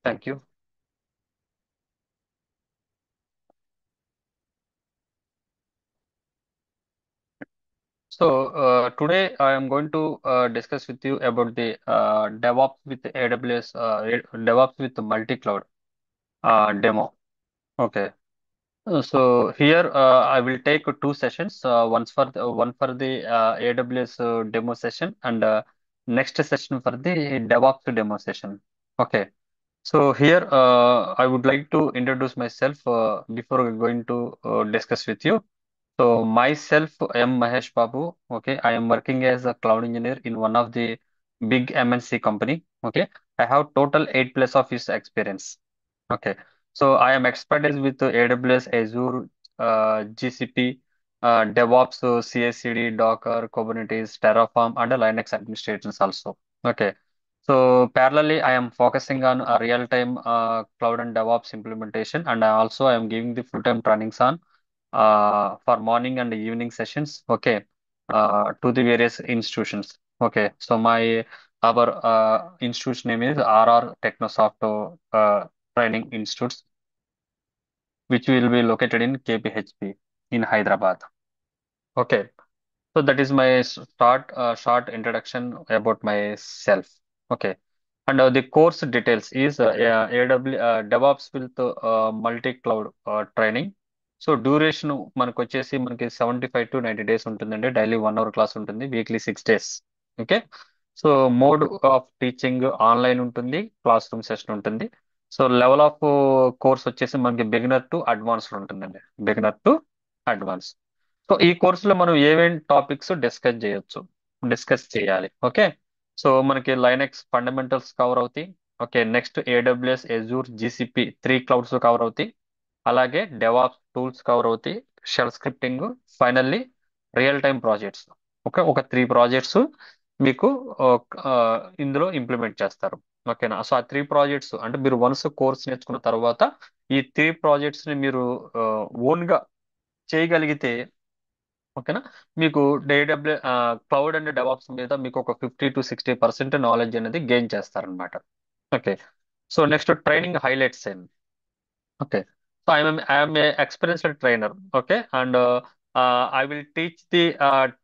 Thank you. Today I am going to discuss with you about the DevOps with AWS, DevOps with multi-cloud demo. Okay. Here I will take two sessions. One for the AWS demo session and next session for the DevOps demo session. Okay. So here I would like to introduce myself before going to discuss with you. So myself, I am Mahesh Babu. Okay, I am working as a cloud engineer in one of the big MNC company. Okay, I have total 8+ of years experience. Okay, so I am expertise with AWS, Azure, GCP, DevOps, CI/CD, Docker, Kubernetes, Terraform, and Linux administrations also. Okay, so parallelly, I am focusing on a real-time cloud and DevOps implementation, and I am giving the full-time trainings on for morning and evening sessions, okay, to the various institutions. Okay, so my our institution name is RR Technosoft Training Institutes, which will be located in KPHP in Hyderabad. Okay, so that is my short introduction about myself. Okay. And the course details is AW DevOps with multi-cloud training. So duration మనకు వచ్చేసి మనకి 75 to 90 days ఉంటుందండి. Daily 1 hour class ఉంటుంది. Weekly 6 days. Okay. So mode of teaching online ఉంటుంది. Class room session ఉంటుంది. So level of course వచ్చేసి మనకి beginner to advanced ఉంటుందండి. Beginner to advance. సో ఈ కోర్సులో మనం ఏమేం టాపిక్స్ డిస్కస్ చేయాలి. ఓకే. సో మనకి లైనక్స్ ఫండమెంటల్స్ కవర్ అవుతాయి. Okay. Next AWS, Azure, GCP 3 clouds cover అవుతాయి. అలాగే డెవాప్స్ టూల్స్ కవర్ అవుతాయి. Shell scripting, finally real time projects. Okay. ఒక 3 ప్రాజెక్ట్స్ మీకు ఆ, ఇందులో ఇంప్లిమెంట్ చేస్తారు. ఓకేనా. సో ఆ 3 ప్రాజెక్ట్స్ అంటే మీరు వన్స్ కోర్స్ నేర్చుకున్న తర్వాత ఈ 3 ప్రాజెక్ట్స్ ని మీరు ఓన్ గా చేయగలిగితే, ఓకేనా, మీకు డేడబ్ల్యూ క్లౌడ్ అండ్ డెవాప్స్ మీద మీకు ఒక 50 to 60% నాలెడ్జ్ అనేది గెయిన్ చేస్తారనమాట. Okay. So next training highlights ఏంటి. Okay. So I am a experienced trainer. Okay, and I will teach the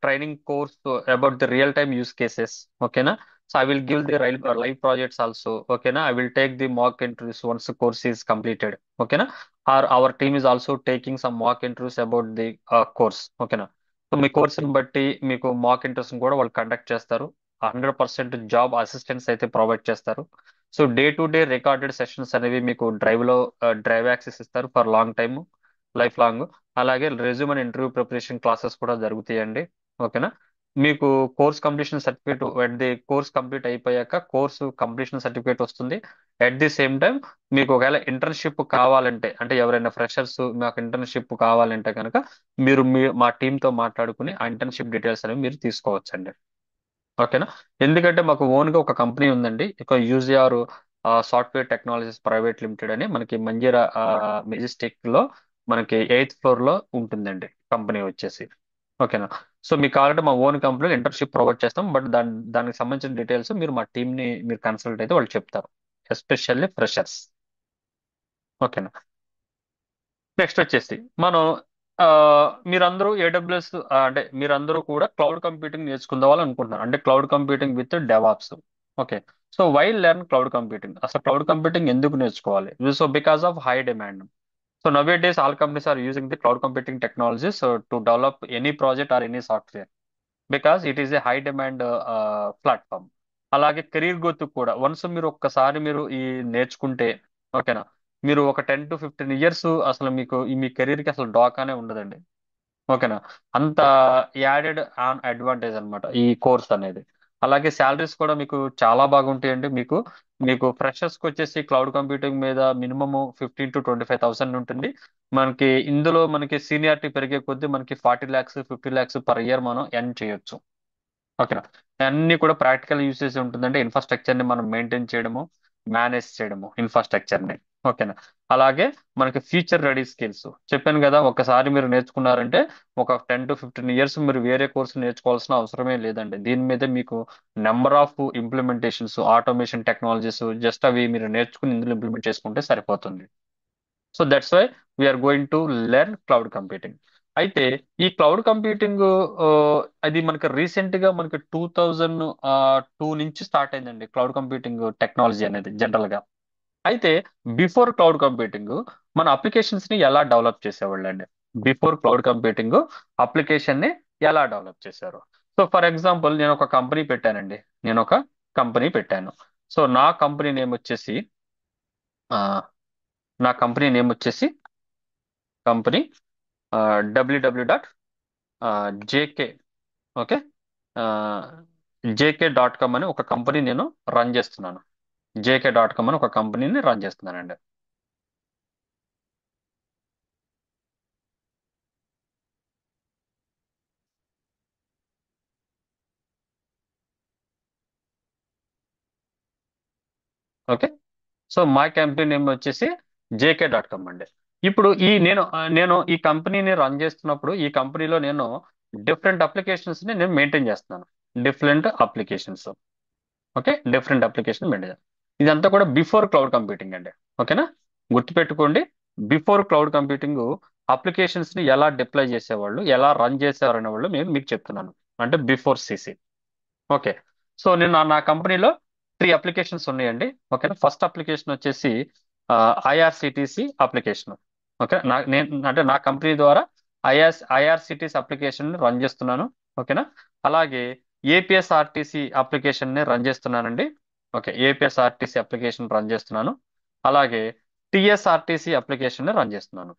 training course about the real time use cases. Okay, na. So I will give the live projects also. Okay, na. I will take the mock interviews once the course is completed. Okay, na. Our team is also taking some mock interviews about the course. Okay, na. So మీ కోర్సుని బట్టి మీకు mock interviews కూడా వాళ్ళు conduct చేస్తారు. 100% job assistance అయితే provide చేస్తారు. So day to day recorded sessions అనేవి మీకు డ్రైవ్ యాక్సెస్ ఇస్తారు for long time, life long. అలాగే resume and interview preparation classes కూడా జరుగుతాయండి. ఓకేనా. మీకు course completion certificate at the course complete అయిపోయాక కోర్సు కంప్లీషన్ సర్టిఫికేట్ వస్తుంది. అట్ ది సేమ్ టైం మీకు ఒకవేళ ఇంటర్న్షిప్ కావాలంటే, అంటే ఎవరైనా ఫ్రెషర్స్ మాకు ఇంటర్న్షిప్ కావాలంటే కనుక మీరు మా టీంతో మాట్లాడుకుని ఆ ఇంటర్న్షిప్ డీటెయిల్స్ అనేవి మీరు తీసుకోవచ్చండి. ఓకేనా. ఎందుకంటే మాకు ఓన్ గా ఒక కంపెనీ ఉందండి. ఇక యూజిఆర్ సాఫ్ట్వేర్ టెక్నాలజీస్ ప్రైవేట్ లిమిటెడ్ అని మనకి మంజీరా మెజెస్టిక్ లో మనకి 8th floor లో ఉంటుందండి కంపెనీ వచ్చేసి. ఓకేనా. సో మీకు కావాలంటే మా ఓన్ కంపెనీలో ఇంటర్న్షిప్ ప్రొవైడ్ చేస్తాం. బట్ దానికి సంబంధించిన డీటెయిల్స్ మీరు మా టీమ్ ని మీరు కన్సల్ట్ అయితే వాళ్ళు చెప్తారు. Especially freshers. ఓకేనా. నెక్స్ట్ వచ్చేసి మనం ఆ, మీరందరూ ఏడబ్ల్యూఎస్ అంటే మీరందరూ కూడా క్లౌడ్ కంప్యూటింగ్ నేర్చుకుందామని అనుకుంటున్నారు. అంటే cloud computing with DevOps. Okay. So why learn cloud computing, అసలు క్లౌడ్ కంప్యూటింగ్ ఎందుకు నేర్చుకోవాలి? So because of high demand. So nowadays all companies are using the cloud computing technologies to develop any project or any software, because it is a high demand platform. అలాగే career growth కూడా once మీరు ఒక్కసారి మీరు ఈ నేర్చుకుంటే, ఓకేనా, మీరు ఒక 10 to 15 years అసలు మీకు మీ కెరీర్ కి అసలు డాకానే ఉండదండి. ఓకేనా. అంత యాడెడ్ ఆన్ అడ్వాంటేజ్ అన్నమాట ఈ కోర్స్ అనేది. అలాగే శాలరీస్ కూడా మీకు చాలా బాగుంటాయండి. మీకు మీకు ఫ్రెషర్స్ కి వచ్చేసి క్లౌడ్ కంప్యూటింగ్ మీద మినిమం 15 to 25,000 ఉంటుంది. మనకి ఇందులో మనకి సీనియారిటీ పెరిగే కొద్దీ మనకి 40 lakhs 50 lakhs పర్ ఇయర్ మనం ఎర్న్ చేయొచ్చు. ఓకేనా. అన్ని కూడా ప్రాక్టికల్ యూసేజ్ ఉంటుందంటే ఇన్ఫ్రాస్ట్రక్చర్ ని మనం మెయింటైన్ చేయడము, మేనేజ్ చేయడము ఇన్ఫ్రాస్ట్రక్చర్ ని. ఓకేనా. అలాగే మనకి ఫ్యూచర్ రెడీ స్కిల్స్ చెప్పాను కదా, ఒకసారి మీరు నేర్చుకున్నారంటే ఒక 10 to 15 ఇయర్స్ మీరు వేరే కోర్సు నేర్చుకోవాల్సిన అవసరమే లేదండి. దీని మీద మీకు number of implementations, automation technologies just అవి మీరు నేర్చుకుని ఇందులో ఇంప్లిమెంట్ చేసుకుంటే సరిపోతుంది. So that's why we're going to learn cloud computing. అయితే ఈ క్లౌడ్ కంప్యూటింగ్ అది మనకి రీసెంట్ గా మనకి 2002 నుంచి స్టార్ట్ అయిందండి క్లౌడ్ కంప్యూటింగ్ టెక్నాలజీ అనేది జనరల్ గా. అయితే బిఫోర్ క్లౌడ్ కంప్యూటింగ్ మన అప్లికేషన్స్ ని ఎలా డెవలప్ చేసేవాళ్ళండి? బిఫోర్ క్లౌడ్ కంప్యూటింగ్ అప్లికేషన్ ని ఎలా డెవలప్ చేశారు? సో ఫర్ ఎగ్జాంపుల్ నేను ఒక కంపెనీ పెట్టానండి. నేను ఒక కంపెనీ పెట్టాను. సో ఆ, నా కంపెనీ నేమ్ వచ్చేసి company www. JK. Okay. JK.com అని ఒక కంపెనీ నేను రన్ చేస్తున్నాను. JK.com అని ఒక కంపెనీని రన్ చేస్తున్నానండి. ఓకే. సో మా కంపెనీ నేమ్ వచ్చేసి JK.com అండి. ఇప్పుడు నేను ఈ కంపెనీని రన్ చేస్తున్నప్పుడు ఈ కంపెనీలో నేను డిఫరెంట్ అప్లికేషన్స్ ని నేను మెయింటైన్ చేస్తున్నాను. Different applications. Okay. Different application maintain. ఇదంతా కూడా బిఫోర్ క్లౌడ్ కంప్యూటింగ్ అండి. ఓకేనా. గుర్తుపెట్టుకోండి. బిఫోర్ క్లౌడ్ కంప్యూటింగ్ అప్లికేషన్స్ ని ఎలా డిప్లాయ్ చేసేవాళ్ళు, ఎలా రన్ చేసేవారు అనే వాళ్ళు నేను మీకు చెప్తున్నాను. అంటే బిఫోర్ సిసి. ఓకే. సో నేను నా కంపెనీలో 3 అప్లికేషన్స్ ఉన్నాయండి. ఓకేనా. ఫస్ట్ అప్లికేషన్ వచ్చేసి ఐఆర్సిటిసి అప్లికేషన్. ఓకే. అంటే నా కంపెనీ ద్వారా ఐఆర్సిటిసి అప్లికేషన్ రన్ చేస్తున్నాను. ఓకేనా. అలాగే ఏపీఎస్ఆర్టీసీ అప్లికేషన్ ని రన్ చేస్తున్నానండి. ఓకే. ఏపీఎస్ఆర్టీసీ అప్లికేషన్ రన్ చేస్తున్నాను. అలాగే టిఎస్ఆర్టీసీ అప్లికేషన్ ని రన్ చేస్తున్నాను.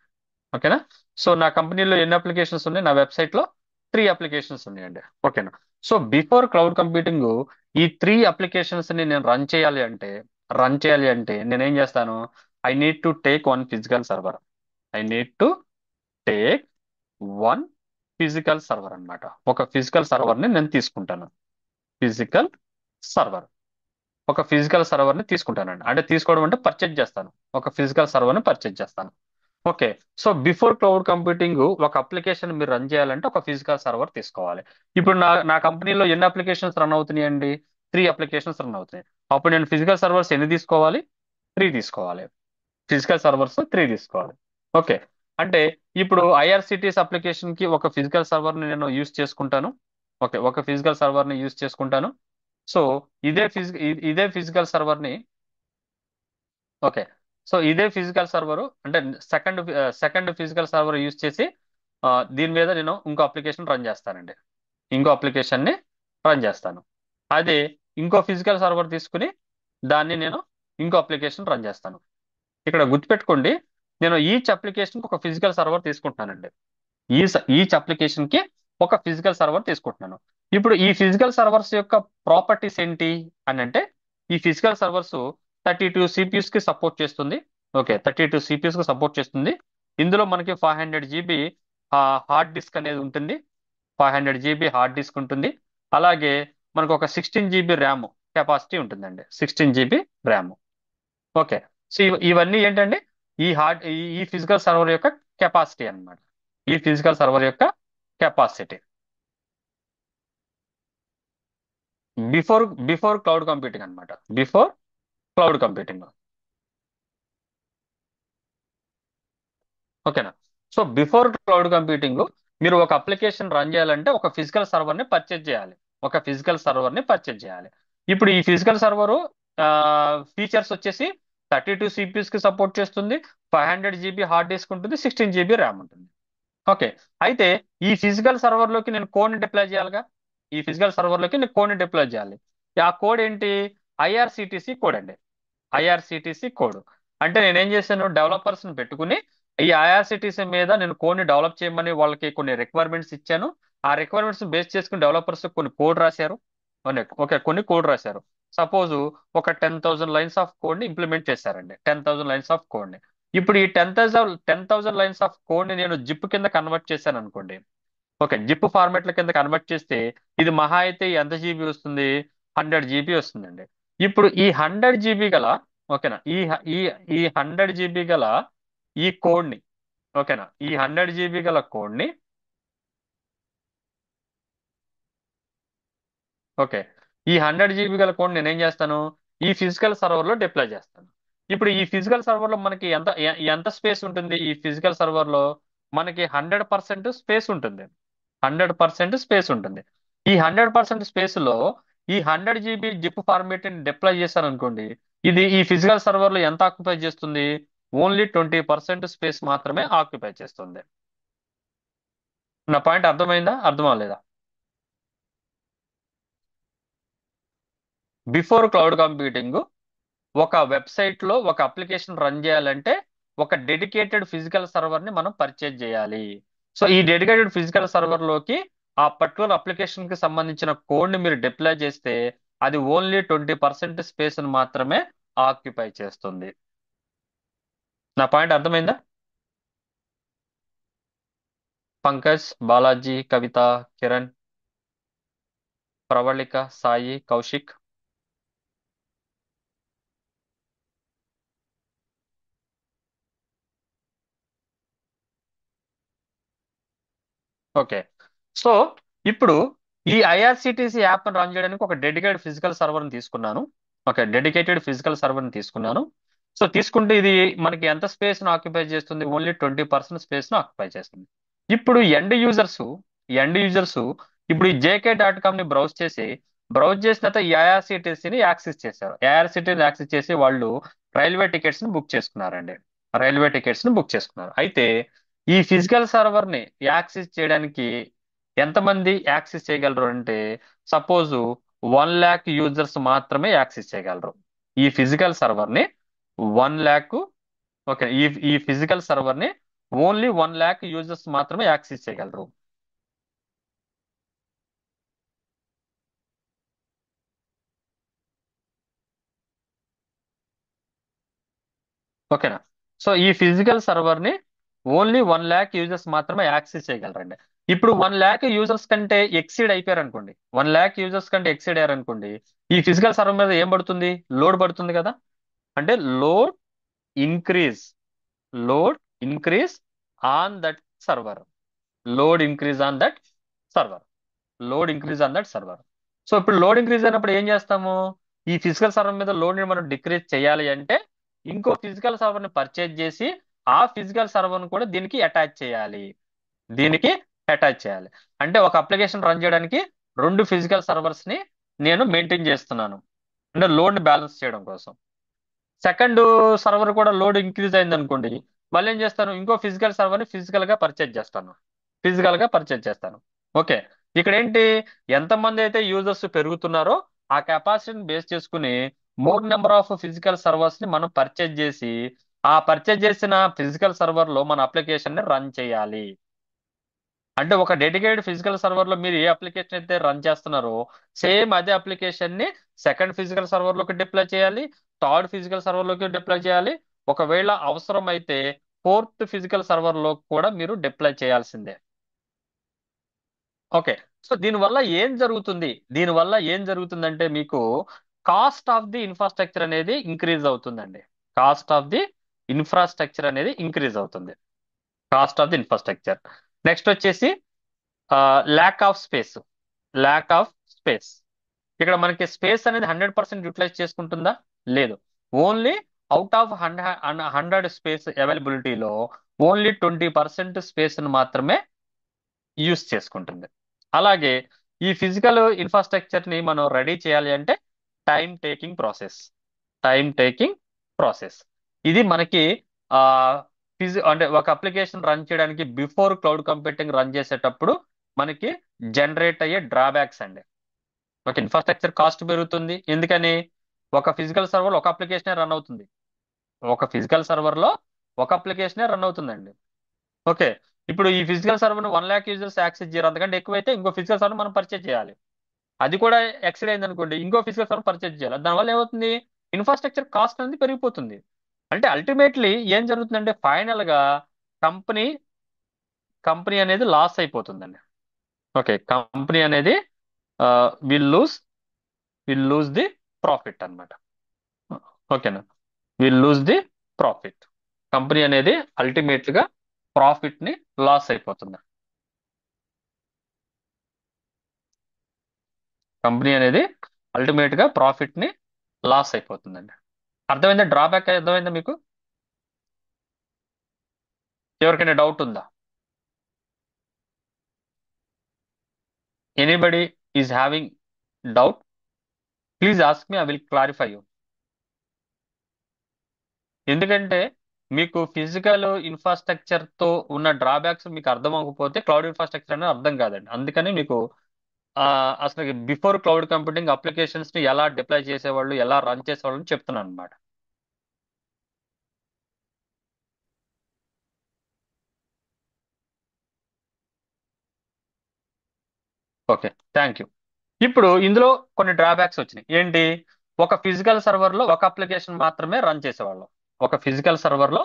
ఓకేనా. సో నా కంపెనీలో ఎన్ని అప్లికేషన్స్ ఉన్నాయి? నా వెబ్సైట్ లో 3 అప్లికేషన్స్ ఉన్నాయండి. ఓకేనా. సో బిఫోర్ క్లౌడ్ కంప్యూటింగ్ ఈ 3 అప్లికేషన్స్ ని నేను రన్ చేయాలి అంటే నేను ఏం చేస్తాను? I need to take one physical server. I need to take one physical server అన్నమాట. ఒక ఫిజికల్ సర్వర్ ని నేను తీసుకుంటాను. Physical server. ఒక ఫిజికల్ సర్వర్ ని తీసుకుంటానండి. అంటే తీసుకోవడం అంటే పర్చేజ్ చేస్తాను. ఒక ఫిజికల్ సర్వర్ ని పర్చేజ్ చేస్తాను. Okay. So before cloud computing ఒక అప్లికేషన్ మీరు రన్ చేయాలంటే ఒక ఫిజికల్ సర్వర్ తీసుకోవాలి. ఇప్పుడు నా కంపెనీలో ఎన్ని అప్లికేషన్స్ రన్ అవుతున్నాయండి? 3 అప్లికేషన్స్ రన్ అవుతున్నాయి. అప్పుడు నేను ఫిజికల్ సర్వర్స్ ఎన్ని తీసుకోవాలి? 3 తీసుకోవాలి. ఫిజికల్ సర్వర్స్ 3 తీసుకోవాలి. ఓకే. అంటే ఇప్పుడు ఐఆర్సిటిఎస్ అప్లికేషన్ కి ఒక ఫిజికల్ సర్వర్ ని నేను యూస్ చేసుకుంటాను. ఓకే. ఒక ఫిజికల్ సర్వర్ ని యూస్ చేసుకుంటాను. సో ఇదే ఫిజికల్ సర్వర్ ని ఓకే. సో ఇదే ఫిజికల్ సర్వర్ అంటే second second physical server use చేసి దీని మీద నేను ఇంకో అప్లికేషన్ రన్ చేస్తానండి. ఇంకో అప్లికేషన్ ని రన్ చేస్తాను. అదే ఇంకో ఫిజికల్ సర్వర్ తీసుకుని దాన్ని నేను ఇంకో అప్లికేషన్ రన్ చేస్తాను. ఇక్కడ గుర్తుపెట్టుకోండి. నేను ఈచ్ అప్లికేషన్ ఒక ఫిజికల్ సర్వర్ తీసుకుంటున్నానండి. ఈచ్ అప్లికేషన్ కి ఒక ఫిజికల్ సర్వర్ తీసుకుంటున్నాను. ఇప్పుడు ఈ ఫిజికల్ సర్వర్స్ యొక్క ప్రాపర్టీస్ ఏంటి అని అంటే ఈ ఫిజికల్ సర్వర్స్ 32 CPUs కి సపోర్ట్ చేస్తుంది. ఓకే. 32 CPUs కి సపోర్ట్ చేస్తుంది. ఇందులో మనకి 500 GB హార్డ్ డిస్క్ అనేది ఉంటుంది. 500 GB హార్డ్ డిస్క్ ఉంటుంది. అలాగే మనకు ఒక 16 GB ర్యామ్ కెపాసిటీ ఉంటుందండి. 16 GB ర్యామ్. ఓకే. సో ఇవన్నీ ఏంటండి? ఈ ఫిజికల్ సర్వర్ యొక్క కెపాసిటీ అన్నమాట. ఈ ఫిజికల్ సర్వర్ యొక్క కెపాసిటీ బిఫోర్ క్లౌడ్ కంప్యూటింగ్ అన్నమాట. Before cloud computing. ఓకేనా. సో బిఫోర్ క్లౌడ్ కంప్యూటింగ్ మీరు ఒక అప్లికేషన్ రన్ చేయాలంటే ఒక ఫిజికల్ సర్వర్ ని పర్చేజ్ చేయాలి. ఒక ఫిజికల్ సర్వర్ ని పర్చేజ్ చేయాలి. ఇప్పుడు ఈ ఫిజికల్ సర్వర్ ఫీచర్స్ వచ్చేసి 32 CPUs కి సపోర్ట్ చేస్తుంది. 500 GB హార్డ్ డిస్క్ ఉంటుంది. 16 GB ర్యామ్ ఉంటుంది. ఓకే. అయితే ఈ ఫిజికల్ సర్వర్ లోకి నేను కోడ్ ని డిప్లాయ్ చేయాలిగా. ఈ ఫిజికల్ సర్వర్ లోకి నేను కోడ్ ని డిప్లాయ్ చేయాలి. ఆ కోడ్ ఏంటి? ఐఆర్సిటిసి కోడ్ అండి. IRCTC code. అంటే నేనేం చేశాను? డెవలపర్స్ ని పెట్టుకుని ఈ ఐఆర్సిటిసి మీద నేను కోడ్ ని డెవలప్ చేయమని వాళ్ళకి కొన్ని రిక్వైర్మెంట్స్ ఇచ్చాను. ఆ రిక్వైర్మెంట్స్ బేస్ చేసుకుని డెవలపర్స్ కొన్ని కోడ్ రాశారు. ఓకే. కొన్ని కోడ్ రాశారు. సపోజ్ ఒక 10,000 లైన్స్ ఆఫ్ కోడ్ ని ఇంప్లిమెంట్ చేశారండి. 10,000 లైన్స్ ఆఫ్ కోడ్ ని. ఇప్పుడు ఈ 10,000 లైన్స్ ఆఫ్ కోడ్ ని నేను జిప్ కింద కన్వర్ట్ చేశాను అనుకోండి. ఓకే. జిప్ ఫార్మాట్ల కింద కన్వర్ట్ చేస్తే ఇది మహా అయితే ఎంత జీబీ వస్తుంది? 100 GB వస్తుందండి. ఇప్పుడు ఈ 100 GB గల ఓకేనా. ఈ ఈ 100 GB గల ఈ కోడ్ని, ఓకేనా, ఈ 100 GB గల కోడ్ని, ఓకే, ఈ 100 GB గల కోడ్ నేను ఏం చేస్తాను, ఈ ఫిజికల్ సర్వర్లో డిప్లాయ్ చేస్తాను. ఇప్పుడు ఈ ఫిజికల్ సర్వర్లో మనకి ఎంత స్పేస్ ఉంటుంది, ఈ ఫిజికల్ సర్వర్లో మనకి 100% స్పేస్ ఉంటుంది. 100% స్పేస్ ఉంటుంది. ఈ 100% స్పేస్లో ఈ 100 GB జిప్ ఫార్మేట్ ని డిప్లాయ్ చేశాను అనుకోండి, ఇది ఈ ఫిజికల్ సర్వర్లో ఎంత ఆక్యుపై చేస్తుంది, ఓన్లీ 20% స్పేస్ మాత్రమే ఆక్యుపై చేస్తుంది. నా పాయింట్ అర్థమైందా, అర్థం అవ్వలేదా? బిఫోర్ క్లౌడ్ కంప్యూటింగ్ ఒక వెబ్సైట్ లో ఒక అప్లికేషన్ రన్ చేయాలంటే ఒక డెడికేటెడ్ ఫిజికల్ సర్వర్ ని మనం పర్చేజ్ చేయాలి. సో ఈ డెడికేటెడ్ ఫిజికల్ సర్వర్ లోకి ఆ పర్టికులర్ అప్లికేషన్ కి సంబంధించిన కోడ్ ని మీరు డిప్లాయ్ చేస్తే అది ఓన్లీ 20% స్పేస్ ని మాత్రమే ఆక్యుపై చేస్తుంది. నా పాయింట్ అర్థమైందా? పంకజ్, బాలాజీ, కవిత, కిరణ్, ప్రవళిక, సాయి, కౌశిక్. ఓకే. సో ఇప్పుడు ఈ ఐఆర్సిటిసి యాప్ రన్ చేయడానికి ఒక డెడికేటెడ్ ఫిజికల్ సర్వర్ని తీసుకున్నాను. ఓకే, డెడికేటెడ్ ఫిజికల్ సర్వర్ని తీసుకున్నాను. సో తీసుకుంటే ఇది మనకి ఎంత స్పేస్ ను ఆక్యుపై చేస్తుంది, ఓన్లీ 20% స్పేస్ ను ఆక్యుపై చేస్తుంది. ఇప్పుడు ఎండ్ యూజర్స్ ఇప్పుడు ఈ jk.com ని బ్రౌజ్ చేసిన తర్వాత ఈ ఐఆర్సిటిసిని యాక్సెస్ చేశారు. ఐఆర్సిటిని యాక్సెస్ చేసి వాళ్ళు రైల్వే టికెట్స్ ని బుక్ చేసుకున్నారండి. రైల్వే టికెట్స్ ని బుక్ చేసుకున్నారు. అయితే ఈ ఫిజికల్ సర్వర్ ని యాక్సెస్ చేయడానికి ఎంతమంది యాక్సెస్ చేయగలరు అంటే, సపోజ్ 1 lakh యూజర్స్ మాత్రమే యాక్సెస్ చేయగలరు ఈ ఫిజికల్ సర్వర్ ని. 1 lakh, ఓకే, ఈ ఫిజికల్ సర్వర్ ని ఓన్లీ 1 lakh యూజర్స్ మాత్రమే యాక్సెస్ చేయగలరు. ఓకేనా. సో ఈ ఫిజికల్ సర్వర్ ని ఓన్లీ 1 lakh యూజర్స్ మాత్రమే యాక్సెస్ చేయగలరండి. ఇప్పుడు 1 lakh యూజర్స్ కంటే ఎక్సీడ్ అయిపోయారు అనుకోండి, 1 lakh యూజర్స్ కంటే ఎక్సీడ్ అయ్యారు అనుకోండి, ఈ ఫిజికల్ సర్వర్ మీద ఏం పడుతుంది, లోడ్ పడుతుంది కదా. అంటే increase load increase on that server load increase on that server load increase on that server. So ఇప్పుడు లోడ్ ఇంక్రీజ్ అయినప్పుడు ఏం చేస్తాము, ఈ ఫిజికల్ సర్వర్ మీద లోడ్ ని మనం డిక్రీజ్ చేయాలి అంటే ఇంకో ఫిజికల్ సర్వర్ ని పర్చేజ్ చేసి ఆ ఫిజికల్ సర్వర్ ని కూడా దీనికి అటాచ్ చేయాలి. అంటే ఒక అప్లికేషన్ రన్ చేయడానికి రెండు ఫిజికల్ సర్వర్స్ ని నేను మెయింటైన్ చేస్తున్నాను, అంటే లోడ్ ని బ్యాలెన్స్ చేయడం కోసం. సెకండ్ సర్వర్ కూడా లోడ్ ఇంక్రీజ్ అయింది అనుకోండి, మళ్ళీ ఏం చేస్తాను, ఇంకో ఫిజికల్ సర్వర్ ని ఫిజికల్ గా పర్చేజ్ చేస్తాను. ఓకే. ఇక్కడ ఏంటి, ఎంతమంది అయితే యూజర్స్ పెరుగుతున్నారో ఆ కెపాసిటీని బేస్ చేసుకుని more number of physical servers ని మనం పర్చేజ్ చేసి ఆ పర్చేజ్ చేసిన ఫిజికల్ సర్వర్ లో మన అప్లికేషన్ ని రన్ చేయాలి. అంటే ఒక డెడికేటెడ్ ఫిజికల్ సర్వర్ లో మీరు ఏ అప్లికేషన్ అయితే రన్ చేస్తున్నారో సేమ్ అదే అప్లికేషన్ ని సెకండ్ ఫిజికల్ సర్వర్ లోకి డిప్లాయ్ చేయాలి, థర్డ్ ఫిజికల్ సర్వర్ లోకి డిప్లాయ్ చేయాలి, ఒకవేళ అవసరం అయితే ఫోర్త్ ఫిజికల్ సర్వర్ లో కూడా మీరు డిప్లాయ్ చేయాల్సిందే. ఓకే. సో దీనివల్ల ఏం జరుగుతుందంటే మీకు కాస్ట్ ఆఫ్ ది ఇన్ఫ్రాస్ట్రక్చర్ అనేది ఇంక్రీజ్ అవుతుందండి. కాస్ట్ ఆఫ్ ది ఇన్ఫ్రాస్ట్రక్చర్ అనేది ఇంక్రీజ్ అవుతుంది. Cost of the infrastructure. Next వచ్చేసి lack of space. Lack of space. ఇక్కడ మనకి స్పేస్ అనేది 100% యూటిలైజ్ చేసుకుంటుందా, లేదు. ఓన్లీ అవుట్ ఆఫ్ 100 స్పేస్ అవైలబిలిటీలో ఓన్లీ 20% స్పేస్ మాత్రమే యూస్ చేసుకుంటుంది. అలాగే ఈ ఫిజికల్ ఇన్ఫ్రాస్ట్రక్చర్ ని మనం రెడీ చేయాలి అంటే time taking process time taking process. ఇది మనకి ఆ అంటే ఒక అప్లికేషన్ రన్ చేయడానికి బిఫోర్ క్లౌడ్ కంప్యూటింగ్ రన్ చేసేటప్పుడు మనకి జనరేట్ అయ్యే డ్రాబ్యాక్స్ అండి. ఒక ఇన్ఫ్రాస్ట్రక్చర్ కాస్ట్ పెరుగుతుంది, ఎందుకని, ఒక ఫిజికల్ సర్వర్ ఒక అప్లికేషనే రన్ అవుతుంది. ఒక ఫిజికల్ సర్వర్ లో ఒక అప్లికేషనే రన్ అవుతుందండి. ఓకే. ఇప్పుడు ఈ physical server 1 lakh users access చేయరు, అంతకంటే ఎక్కువైతే ఇంకో ఫిజికల్ సర్వర్ మనం పర్చేజ్ చేయాలి. అది కూడా ఎక్సైడ్ అయింది అనుకోండి, ఇంకో ఫిజికల్ సర్వర్ పర్చేజ్ చేయాలి. దానివల్ల ఏమవుతుంది, ఇన్ఫ్రాస్ట్రక్చర్ కాస్ట్ అనేది పెరిగిపోతుంది. అంటే అల్టిమేట్లీ ఏం జరుగుతుందంటే ఫైనల్ గా కంపెనీ కంపెనీ అనేది లాస్ అయిపోతుందండి. ఓకే, కంపెనీ అనేది will lose will lose the profit అన్నమాట. ఓకేనా. Will lose the profit. Company అనేది అల్టిమేట్ గా ప్రాఫిట్ ని లాస్ అయిపోతుంది. కంపెనీ అనేది అల్టిమేట్ గా ప్రాఫిట్ ని లాస్ అయిపోతుందండి. అర్థమైందా? డ్రాబ్యాక్ అర్థమైందా మీకు? ఎవరికైనా డౌట్ ఉందా? Anybody is having doubt, please ask me, I will clarify you. ఎందుకంటే మీకు ఫిజికల్ ఇన్ఫ్రాస్ట్రక్చర్ తో ఉన్న డ్రాబ్యాక్స్ మీకు అర్థం అవ్వకపోతే క్లౌడ్ ఇన్ఫ్రాస్ట్రక్చర్ అనేది అర్థం కాదండి. అందుకని మీకు ఆ, అసలు బిఫోర్ క్లౌడ్ కంప్యూటింగ్ అప్లికేషన్స్ ని ఎలా డిప్లాయ్ చేసేవాళ్ళు, ఎలా రన్ చేసేవాళ్ళు చెప్తున్నాను అనమాట. Okay, thank you. ఇప్పుడు ఇందులో కొన్ని డ్రాబ్యాక్స్ వచ్చినాయి. ఏంటి? ఒక ఫిజికల్ సర్వర్ లో ఒక అప్లికేషన్ మాత్రమే రన్ చేసేవాళ్ళం. ఒక ఫిజికల్ సర్వర్ లో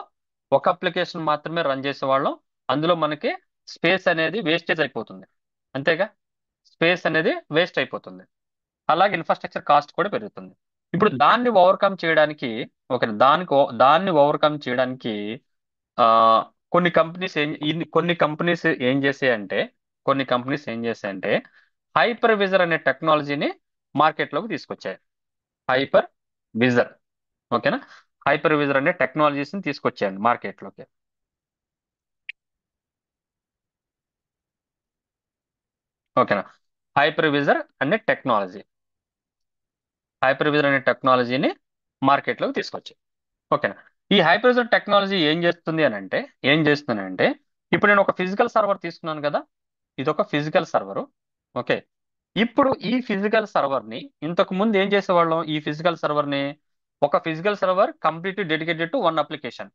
ఒక అప్లికేషన్ మాత్రమే రన్ చేసేవాళ్ళం. అందులో మనకి స్పేస్ అనేది వేస్టేజ్ అయిపోతుంది. అంతేగా? స్పేస్ అనేది వేస్ట్ అయిపోతుంది. అలాగే ఇన్ఫ్రాస్ట్రక్చర్ కాస్ట్ కూడా పెరుగుతుంది. ఇప్పుడు దాన్ని ఓవర్కమ్ చేయడానికి, ఓకే, దాన్ని ఓవర్కమ్ చేయడానికి ఆ, కొన్ని కంపెనీస్ ఏం చేసాయంటే హైపర్ విజర్ అనే టెక్నాలజీని మార్కెట్లోకి తీసుకొచ్చాయి. హైపర్ విజర్, ఓకేనా? హైపర్ విజర్ అనే టెక్నాలజీస్ ని తీసుకొచ్చాయండి మార్కెట్లోకి. ఓకేనా? హైపర్ విజర్ అనే టెక్నాలజీ హైపర్ విజర్ అనే టెక్నాలజీని మార్కెట్లోకి తీసుకొచ్చాయి. ఓకేనా? ఈ హైపర్ విజర్ టెక్నాలజీ ఏం చేస్తుంది అంటే ఇప్పుడు నేను ఒక ఫిజికల్ సర్వర్ తీసుకున్నాను కదా. ఇది ఒక ఫిజికల్ సర్వర్. ఓకే. ఇప్పుడు ఈ ఫిజికల్ సర్వర్ ని ఇంతకు ముందు ఏం చేసేవాళ్ళం? ఈ ఫిజికల్ సర్వర్ ని ఒక physical server completely dedicated to one application.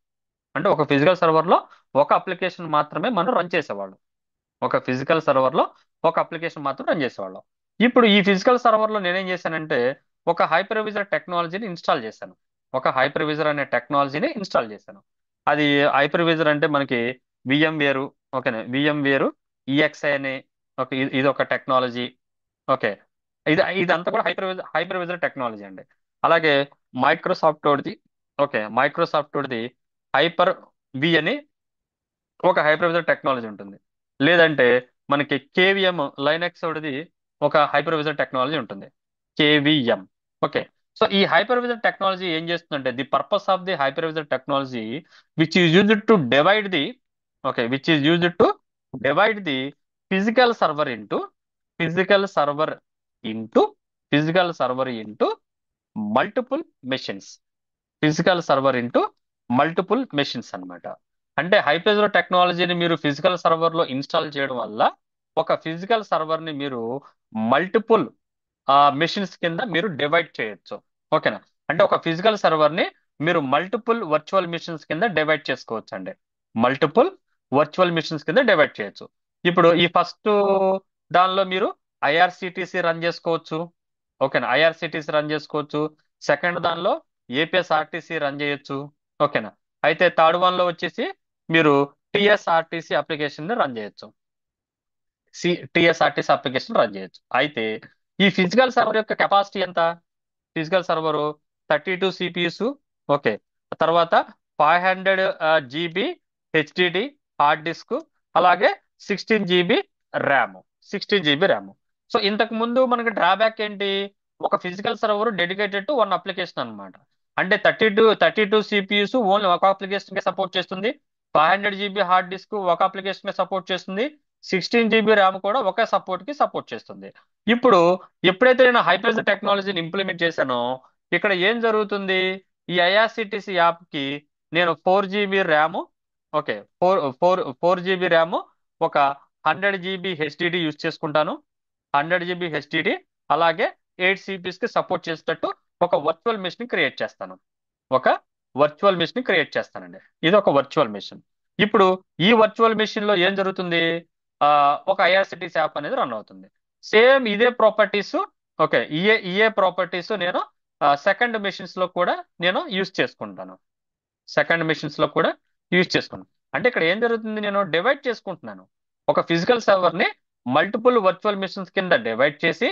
అంటే ఒక ఫిజికల్ సర్వర్ లో ఒక అప్లికేషన్ మాత్రమే మనం రన్ చేసేవాళ్ళం. ఒక ఫిజికల్ సర్వర్ లో ఒక అప్లికేషన్ మాత్రం రన్ చేసేవాళ్ళం. ఇప్పుడు ఈ ఫిజికల్ సర్వర్ లో నేనేం చేశానంటే ఒక హైపర్విజర్ టెక్నాలజీని ఇన్స్టాల్ చేశాను. ఒక హైపర్విజర్ అనే టెక్నాలజీని ఇన్స్టాల్ చేశాను. అది హైపర్విజర్ అంటే మనకి విఎం వేరు. ఓకేనా? విఎం వేరు, ఈఎక్స్ఐ అనే ఇది ఒక టెక్నాలజీ. ఓకే. ఇదంతా కూడా హైపర్విజర్ టెక్నాలజీ అండి. అలాగే మైక్రోసాఫ్ట్ తోటిది. ఓకే, మైక్రోసాఫ్ట్ తోటిది హైపర్ వి అని ఒక హైపర్విజర్ టెక్నాలజీ ఉంటుంది. లేదంటే మనకి కేవిఎం లైనక్స్ ఒకటిది ఒక హైపర్విజర్ టెక్నాలజీ ఉంటుంది. కేవిఎం. ఓకే. సో ఈ హైపర్విజర్ టెక్నాలజీ ఏం చేస్తుందంటే the purpose of the hypervisor technology which is used to divide the which is used to divide the physical server into physical server into physical server into multiple machines. Physical server into multiple machines అన్నమాట. అంటే హైపర్విజర్ టెక్నాలజీని మీరు physical server లో install చేయడం వల్ల ఒక physical server ని మీరు మల్టిపుల్ మెషిన్స్ కింద మీరు డివైడ్ చేయొచ్చు. ఓకేనా? అంటే ఒక ఫిజికల్ సర్వర్ ని మీరు మల్టిపుల్ వర్చువల్ మిషన్స్ కింద డివైడ్ చేసుకోవచ్చు అండి. మల్టిపుల్ వర్చువల్ మిషన్స్ కింద డివైడ్ చేయొచ్చు. ఇప్పుడు ఈ ఫస్ట్ దానిలో మీరు ఐఆర్సిటిసి రన్ చేసుకోవచ్చు. ఓకేనా? ఐఆర్సిటిసి రన్ చేసుకోవచ్చు. సెకండ్ దానిలో ఏపీఎస్ఆర్టీసీ రన్ చేయొచ్చు. ఓకేనా? అయితే థర్డ్ వన్ లో వచ్చేసి మీరు టిఎస్ఆర్టీసీ అప్లికేషన్ ని రన్ చేయొచ్చు. టిఎస్ఆర్టీసీ అప్లికేషన్ రన్ చేయొచ్చు. అయితే ఈ ఫిజికల్ సర్వర్ యొక్క కెపాసిటీ ఎంత? Physical server 32 CPS. ఓకే. తర్వాత 500 GB హెచ్డిడి హార్డ్ డిస్క్. అలాగే 16 GB RAM. 16 GB RAM. So ఇంతకు ముందు మనకి డ్రాబ్యాక్ ఏంటి? ఒక physical server dedicated to one application అన్నమాట. అంటే 32 సిపిఎస్ ఓన్లీ ఒక అప్లికేషన్ కి సపోర్ట్ చేస్తుంది. 500 GB హార్డ్ డిస్క్ ఒక అప్లికేషన్ కి సపోర్ట్ చేస్తుంది. 16 GB ర్యామ్ కూడా ఒక సపోర్ట్ చేస్తుంది. ఇప్పుడు ఎప్పుడైతే నేను హైపర్విజర్ టెక్నాలజీని ఇంప్లిమెంట్ చేశానో ఇక్కడ ఏం జరుగుతుంది? ఈ ఐఆర్సిటిసి యాప్ కి నేను 4 GB RAM, okay, 4 GB RAM, ఒక 100 GB హెచ్డిడి యూజ్ చేసుకుంటాను. 100 GB హెచ్డిడి, అలాగే 8 CPS కి సపోర్ట్ చేసేటట్టు ఒక వర్చువల్ మెషిన్ క్రియేట్ చేస్తాను. ఒక వర్చువల్ మెషిన్ క్రియేట్ చేస్తానండి. ఇది ఒక వర్చువల్ మెషిన్. ఇప్పుడు ఈ వర్చువల్ మెషిన్ లో ఏం జరుగుతుంది? ఆ, ఒక ఐఆర్సిటిసి యాప్ అనేది రన్ అవుతుంది. సేమ్ ఇదే ప్రాపర్టీస్, ఓకే, ఇఏ ప్రాపర్టీస్ నేను సెకండ్ మెషిన్స్ లో కూడా నేను యూజ్ చేసుకుంటాను. సెకండ్ మెషిన్స్ లో కూడా యూజ్ చేసుకుంటాను. అంటే ఇక్కడ ఏం జరుగుతుంది? నేను డివైడ్ చేసుకుంటున్నాను. ఒక ఫిజికల్ సర్వర్ ని మల్టిపుల్ వర్చువల్ మెషిన్స్ కింద డివైడ్ చేసి,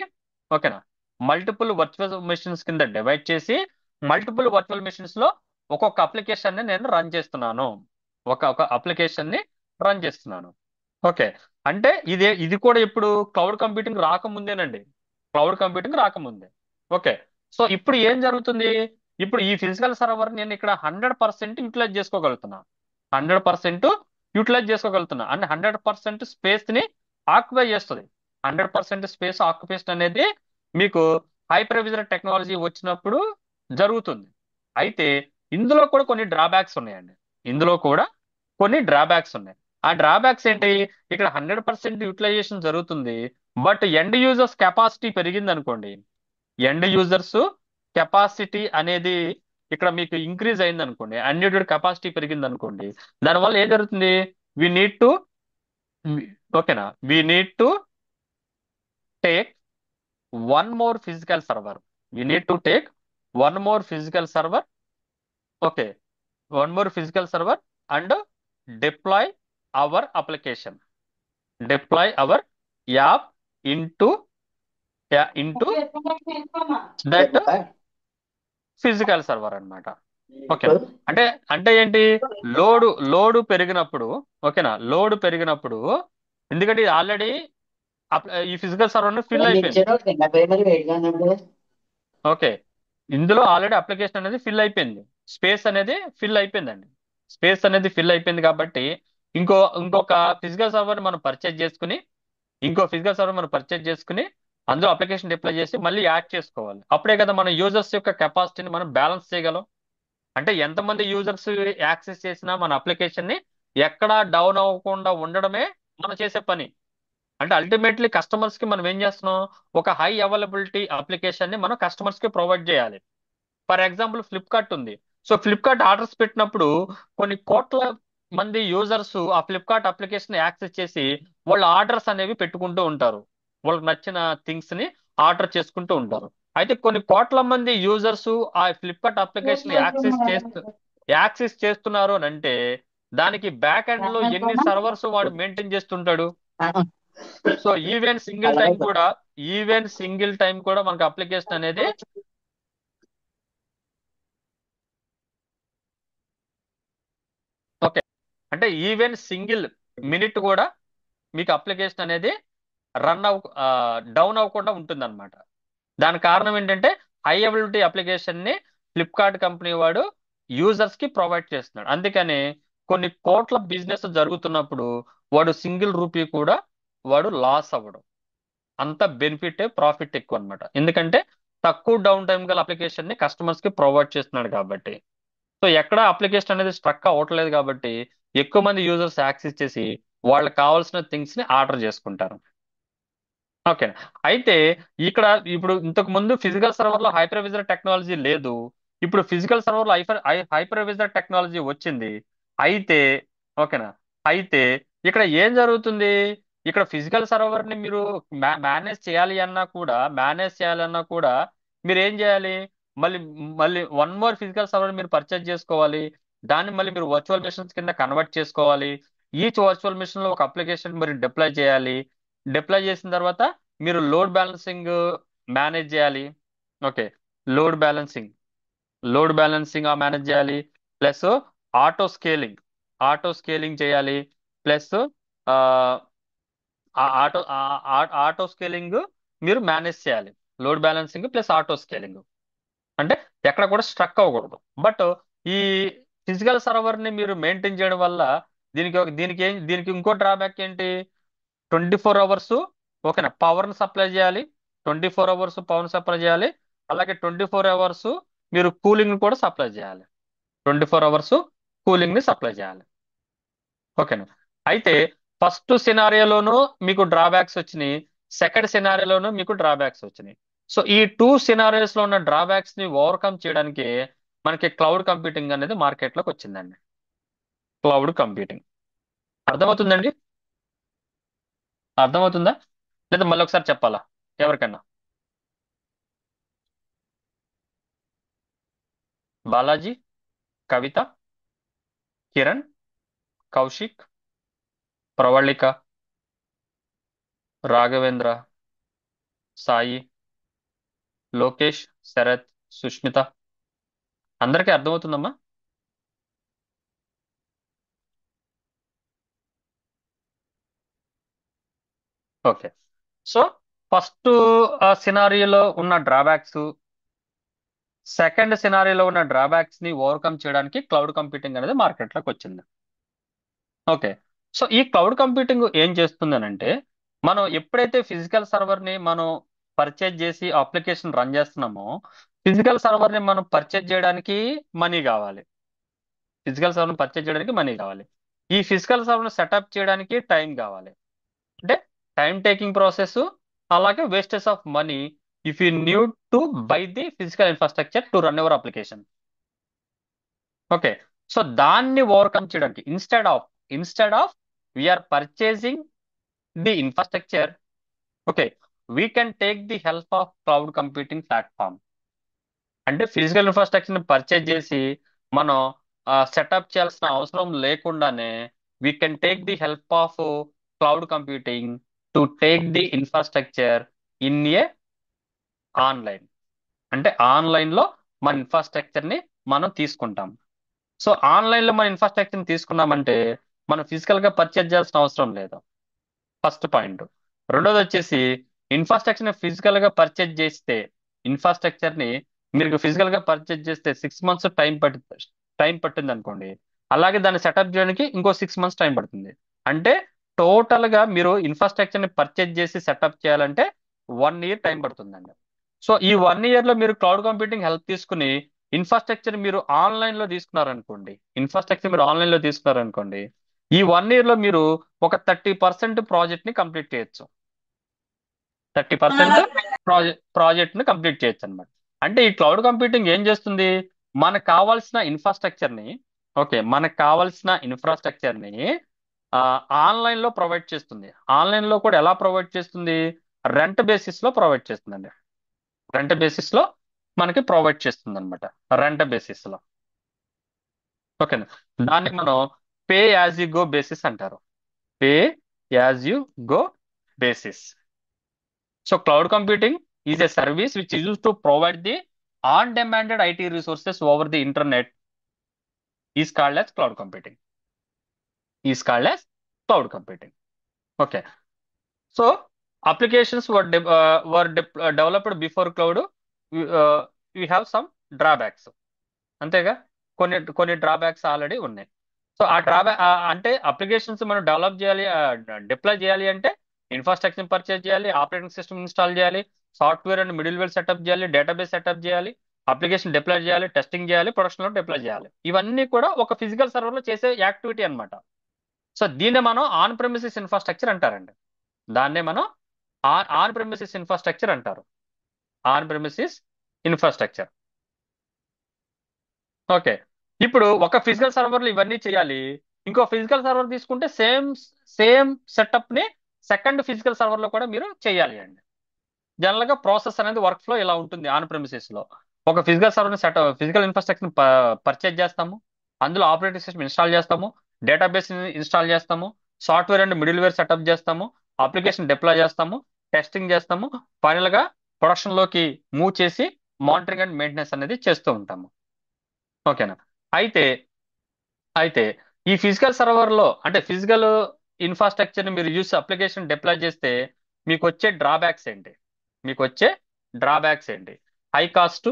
ఓకేనా, మల్టిపుల్ వర్చువల్ మెషిన్స్ కింద డివైడ్ చేసి మల్టిపుల్ వర్చువల్ మెషిన్స్ లో ఒక్కొక్క అప్లికేషన్ ని నేను రన్ చేస్తున్నాను. ఒక అప్లికేషన్ ని రన్ చేస్తున్నాను. ఓకే. అంటే ఇది కూడా ఇప్పుడు క్లౌడ్ కంప్యూటింగ్ రాకముందేనండి. క్లౌడ్ కంప్యూటింగ్ రాకముందే. ఓకే. సో ఇప్పుడు ఏం జరుగుతుంది? ఇప్పుడు ఈ ఫిజికల్ సర్వర్ నేను ఇక్కడ 100% యూటిలైజ్ చేసుకోగలుగుతున్నా. 100% యూటిలైజ్ చేసుకోగలుగుతున్నా. అండ్ 100% స్పేస్ ని ఆక్యుపై చేస్తుంది. 100% స్పేస్ ఆక్యుపేషన్ అనేది మీకు హైపర్విజర్ టెక్నాలజీ వచ్చినప్పుడు జరుగుతుంది. అయితే ఇందులో కూడా కొన్ని డ్రాబ్యాక్స్ ఉన్నాయండి. ఇందులో కూడా కొన్ని డ్రాబ్యాక్స్ ఉన్నాయి. ఆ డ్రాబ్యాక్స్ ఏంటి? ఇక్కడ 100% యూటిలైజేషన్ జరుగుతుంది. బట్ ఎండ్ యూజర్స్ కెపాసిటీ పెరిగింది అనుకోండి. ఎండ్ యూజర్స్ కెపాసిటీ అనేది ఇక్కడ మీకు ఇంక్రీజ్ అయింది అనుకోండి. అన్యూటెడ్ కెపాసిటీ పెరిగింది అనుకోండి. దానివల్ల ఏం జరుగుతుంది? వి నీడ్ టు ఓకేనా, we need to take one more physical server. We need to take one more physical server. Okay. One more physical server and deploy our application. Deploy our app into into that physical server అన్నమాట. ఓకేనా. అంటే అంటే ఏంటి? Load పెరిగినప్పుడు, ఓకేనా, load పెరిగినప్పుడు, ఎందుకంటే ఇది ఆల్రెడీ ఈ ఫిజికల్ సర్వర్ ఫిల్ అయిపోయింది. ఓకే. ఇందులో ఆల్రెడీ అప్లికేషన్ అనేది ఫిల్ అయిపోయింది. స్పేస్ అనేది ఫిల్ అయిపోయిందండి. స్పేస్ అనేది ఫిల్ అయిపోయింది కాబట్టి ఇంకొక ఫిజికల్ సర్వర్ మనం పర్చేజ్ చేసుకుని, అందులో అప్లికేషన్ డిప్లై చేసి మళ్ళీ యాడ్ చేసుకోవాలి. అప్పుడే కదా మన యూజర్స్ యొక్క కెపాసిటీని మనం బ్యాలెన్స్ చేయగలం. అంటే ఎంతమంది యూజర్స్ యాక్సెస్ చేసినా మన అప్లికేషన్ ని ఎక్కడా డౌన్ అవ్వకుండా ఉండడమే మనం చేసే పని. అంటే అల్టిమేట్లీ కస్టమర్స్ కి మనం ఏం చేస్తున్నాం? ఒక హై అవైలబిలిటీ అప్లికేషన్ ని మనం కస్టమర్స్ కి ప్రొవైడ్ చేయాలి. ఫర్ ఎగ్జాంపుల్ ఫ్లిప్కార్ట్ ఉంది. సో ఫ్లిప్కార్ట్ ఆర్డర్స్ పెట్టినప్పుడు కొన్ని కోట్ల మంది యూజర్స్ ఆ ఫ్లిప్కార్ట్ అప్లికేషన్ యాక్సెస్ చేసి వాళ్ళ ఆర్డర్స్ అనేవి పెట్టుకుంటూ ఉంటారు. వాళ్ళకి నచ్చిన థింగ్స్ ని ఆర్డర్ చేసుకుంటూ ఉంటారు. అయితే కొన్ని కోట్ల మంది యూజర్స్ ఆ ఫ్లిప్కార్ట్ అప్లికేషన్ యాక్సెస్ చేస్తున్నారు అని అంటే దానికి బ్యాక్ ఎండ్ లో ఎన్ని సర్వర్స్ వాడు మెయింటైన్ చేస్తుంటాడు? సో ఈవెన్ సింగిల్ టైం కూడా మనకు అప్లికేషన్ అనేది, ఓకే, అంటే ఈవెన్ సింగిల్ మినిట్ కూడా మీకు అప్లికేషన్ అనేది రన్ అవ్ డౌన్ అవ్వకుండా ఉంటుందన్నమాట. దానికి కారణం ఏంటంటే హై అవైలబిలిటీ అప్లికేషన్ ని ఫ్లిప్కార్ట్ కంపెనీ వాడు యూజర్స్ కి ప్రొవైడ్ చేస్తున్నాడు. అందుకని కొన్ని కోట్ల బిజినెస్ జరుగుతున్నప్పుడు వాడు సింగిల్ రూపీ కూడా వాడు లాస్ అవ్వడు. అంత బెనిఫిట్ ప్రాఫిట్ ఎక్కువ అన్నమాట. ఎందుకంటే తక్కువ డౌన్ టైం గల అప్లికేషన్ ని కస్టమర్స్ కి ప్రొవైడ్ చేస్తున్నాడు కాబట్టి. సో ఎక్కడ అప్లికేషన్ అనేది స్ట్రక్ అవ్వట్లేదు కాబట్టి ఎక్కువ మంది యూజర్స్ యాక్సెస్ చేసి వాళ్ళకి కావాల్సిన థింగ్స్ ని ఆర్డర్ చేసుకుంటారు. ఓకే. అయితే ఇక్కడ ఇప్పుడు ఇంతకు ముందు ఫిజికల్ సర్వర్ లో హైపర్విజర్ టెక్నాలజీ లేదు. ఇప్పుడు ఫిజికల్ సర్వర్ లో హైపర్విజర్ టెక్నాలజీ వచ్చింది. అయితే ఓకేనా. అయితే ఇక్కడ ఏం జరుగుతుంది? ఇక్కడ ఫిజికల్ సర్వర్ ని మీరు మేనేజ్ చేయాలి అన్నా కూడా మీరు ఏం చేయాలి? మళ్ళీ మళ్ళీ వన్ మోర్ ఫిజికల్ సర్వర్ మీరు పర్చేజ్ చేసుకోవాలి. దాన్ని మళ్ళీ మీరు వర్చువల్ మిషన్స్ కింద కన్వర్ట్ చేసుకోవాలి. ఈచ్ వర్చువల్ మిషన్ లో ఒక అప్లికేషన్ మీరు డిప్లాయ్ చేయాలి. డిప్లాయ్ చేసిన తర్వాత మీరు లోడ్ బ్యాలెన్సింగ్ మేనేజ్ చేయాలి. Okay. Load balancing load balancing manage చేయాలి. Plus auto scaling auto scaling చేయాలి. ప్లస్ ఆటో ఆటో స్కేలింగ్ మీరు మేనేజ్ చేయాలి. Load balancing plus auto scaling అంటే ఎక్కడ కూడా స్ట్రక్ అవ్వకూడదు. బట్ ఈ ఫిజికల్ సర్వర్ ని మీరు మెయింటైన్ చేయడం వల్ల దీనికి ఇంకో డ్రాబ్యాక్ ఏంటి? 24 అవర్స్, ఓకేనా, పవర్ ని సప్లై చేయాలి. 24 అవర్స్ పవర్ సప్లై చేయాలి. అలాగే 24 అవర్స్ మీరు కూలింగ్ కూడా సప్లై చేయాలి. 24 అవర్స్ కూలింగ్ ని సప్లై చేయాలి. ఓకేనా. అయితే ఫస్ట్ సినారియోలోనూ మీకు డ్రాబ్యాక్స్ వచ్చినాయి. సెకండ్ సినారియోలోనూ మీకు డ్రాబ్యాక్స్ వచ్చినాయి. సో ఈ టూ సినారియోస్ లో ఉన్న డ్రాబ్యాక్స్ ని ఓవర్కమ్ చేయడానికి మనకి క్లౌడ్ కంప్యూటింగ్ అనేది మార్కెట్లోకి వచ్చిందండి. క్లౌడ్ కంప్యూటింగ్ అర్థమవుతుందండి? అర్థమవుతుందా? లేదా మళ్ళీ ఒకసారి చెప్పాలా ఎవరికన్నా? బాలాజీ, కవిత, కిరణ్, కౌశిక్, ప్రవళిక, రాఘవేంద్ర, సాయి, లోకేష్, శరత్, సుష్మిత, అందరికీ అర్థమవుతుందమ్మా? ఓకే. సో ఫస్ట్ సినారియోలో ఉన్న డ్రాబ్యాక్స్, సెకండ్ సినారియోలో ఉన్న డ్రాబ్యాక్స్ ని ఓవర్కమ్ చేయడానికి క్లౌడ్ కంప్యూటింగ్ అనేది మార్కెట్లోకి వచ్చింది. ఓకే. సో ఈ క్లౌడ్ కంప్యూటింగ్ ఏం చేస్తుందనంటే, మనం ఎప్పుడైతే ఫిజికల్ సర్వర్ ని మనం పర్చేజ్ చేసి అప్లికేషన్ రన్ చేస్తున్నామో, ఫిజికల్ సర్వర్ ని మనం పర్చేజ్ చేయడానికి మనీ కావాలి. ఫిజికల్ సర్వర్ పర్చేజ్ చేయడానికి మనీ కావాలి. ఈ ఫిజికల్ సర్వర్ సెటప్ చేయడానికి టైం కావాలి. అంటే టైం టేకింగ్ ప్రాసెస్, అలాగే wastage of money if you need to buy the physical infrastructure to run your application. Okay. So దాన్ని ఓవర్కమ్ చేయడానికి instead of we're purchasing the infrastructure, okay, we can take the help of cloud computing platform. అంటే physical infrastructure ని purchase చేసి మనం setup చేయాల్సిన అవసరం లేకుండానే we can take the help of cloud computing to take the infrastructure in a online. అంటే online లో మన ఇన్ఫ్రాస్ట్రక్చర్ ని మనం తీసుకుంటాం. సో ఆన్లైన్ లో మన ఇన్ఫ్రాస్ట్రక్చర్ ని తీసుకున్నామంటే మనం ఫిజికల్ గా పర్చేజ్ చేయాల్సిన అవసరం లేదు. First point. రెండోది వచ్చేసి, ఇన్ఫ్రాస్ట్రక్చర్ ని ఫిజికల్ గా పర్చేజ్ చేస్తే, ఇన్ఫ్రాస్ట్రక్చర్ ని మీరు ఫిజికల్ గా పర్చేజ్ చేస్తే 6 మంత్స్ టైం పట్టింది అనుకోండి. అలాగే దాన్ని సెటప్ చేయడానికి ఇంకో 6 మంత్స్ టైం పడుతుంది. అంటే టోటల్ గా మీరు ఇన్ఫ్రాస్ట్రక్చర్ ని పర్చేజ్ చేసి సెటప్ చేయాలంటే 1 ఇయర్ టైం పడుతుందండి. సో ఈ 1 ఇయర్ లో మీరు క్లౌడ్ కంప్యూటింగ్ హెల్ప్ తీసుకుని ఇన్ఫ్రాస్ట్రక్చర్ మీరు ఆన్లైన్ లో తీసుకున్నారనుకోండి, ఈ 1 ఇయర్ లో మీరు ఒక 30% ప్రాజెక్ట్ ని కంప్లీట్ చేయొచ్చు. 30% ప్రాజెక్ట్ ని కంప్లీట్ చేయొచ్చు అనమాట. అంటే ఈ క్లౌడ్ కంప్యూటింగ్ ఏం చేస్తుంది, మనకు కావాల్సిన ఇన్ఫ్రాస్ట్రక్చర్ ని ఓకే మనకు కావాల్సిన ఇన్ఫ్రాస్ట్రక్చర్ ని ఆన్లైన్ లో ప్రొవైడ్ చేస్తుంది. ఆన్లైన్ లో కూడా ఎలా ప్రొవైడ్ చేస్తుంది, రెంట్ బేసిస్ లో ప్రొవైడ్ చేస్తుందండి. రెంట్ బేసిస్ లో మనకి ప్రొవైడ్ చేస్తుంది అనమాట. రెంట్ బేసిస్ లో, ఓకేనా. దాన్ని మనం pay as you go basis అంటారు. Pay as you go basis. So cloud computing is a service which is used to provide the on-demanded IT resources over the internet, is called as cloud computing. Is called as cloud computing. Okay. So applications developed before cloud. We have some drawbacks. అంతేగా, కొన్ని drawbacks already ఉన్నాయి. So ఆ drawback అంటే applications మనం develop చేయాలి, deploy చేయాలి అంటే infrastructure purchase చేయాలి, ఆపరేటింగ్ సిస్టమ్ ఇన్స్టాల్ చేయాలి, software and middleware setup చేయాలి, డేటాబేస్ సెటప్ చేయాలి, అప్లికేషన్ డిప్లాయ్ చేయాలి, టెస్టింగ్ చేయాలి, ప్రొడక్షన్ లో డిప్లాయ్ చేయాలి. ఇవన్నీ కూడా ఒక ఫిజికల్ సర్వర్ లో చేసే యాక్టివిటీ అన్నమాట. సో దీన్నే మనం ఆన్ ప్రెమిసెస్ ఇన్ఫ్రాస్ట్రక్చర్ అంటారండి. దాన్నే మనం ఆన్ ప్రెమిసెస్ ఇన్ఫ్రాస్ట్రక్చర్ అంటారు. On premises infrastructure. ఓకే. ఇప్పుడు ఒక ఫిజికల్ సర్వర్లో ఇవన్నీ చేయాలి. ఇంకో ఫిజికల్ సర్వర్ తీసుకుంటే సేమ్ సేమ్ సెటప్ ని సెకండ్ ఫిజికల్ సర్వర్ లో కూడా మీరు చేయాలి అండి. జనరల్ గా ప్రాసెస్ అనేది వర్క్ ఫ్లో ఇలా ఉంటుంది. ఆన్ ప్రెమిసెస్ లో ఒక physical server physical infrastructure purchase చేస్తాము, అందులో ఆపరేటింగ్ సిస్టమ్ ఇన్స్టాల్ చేస్తాము, డేటాబేస్ ఇన్స్టాల్ చేస్తాము, software and middleware setup చేస్తాము, అప్లికేషన్ డిప్లాయ్ చేస్తాము, టెస్టింగ్ చేస్తాము, ఫైనల్ గా ప్రొడక్షన్ లోకి మూవ్ చేసి మానిటరింగ్ అండ్ మెయింటెనెన్స్ అనేది చేస్తూ ఉంటాము. ఓకేనా. అయితే అయితే ఈ ఫిజికల్ సర్వర్ లో అంటే ఫిజికల్ ఇన్ఫ్రాస్ట్రక్చర్ ని మీరు యూస్ అప్లికేషన్ డిప్లాయ్ చేస్తే మీకు వచ్చే డ్రాబ్యాక్స్ ఏంటి, మీకు వచ్చే డ్రాబ్యాక్స్ ఏంటి? హై కాస్ట్,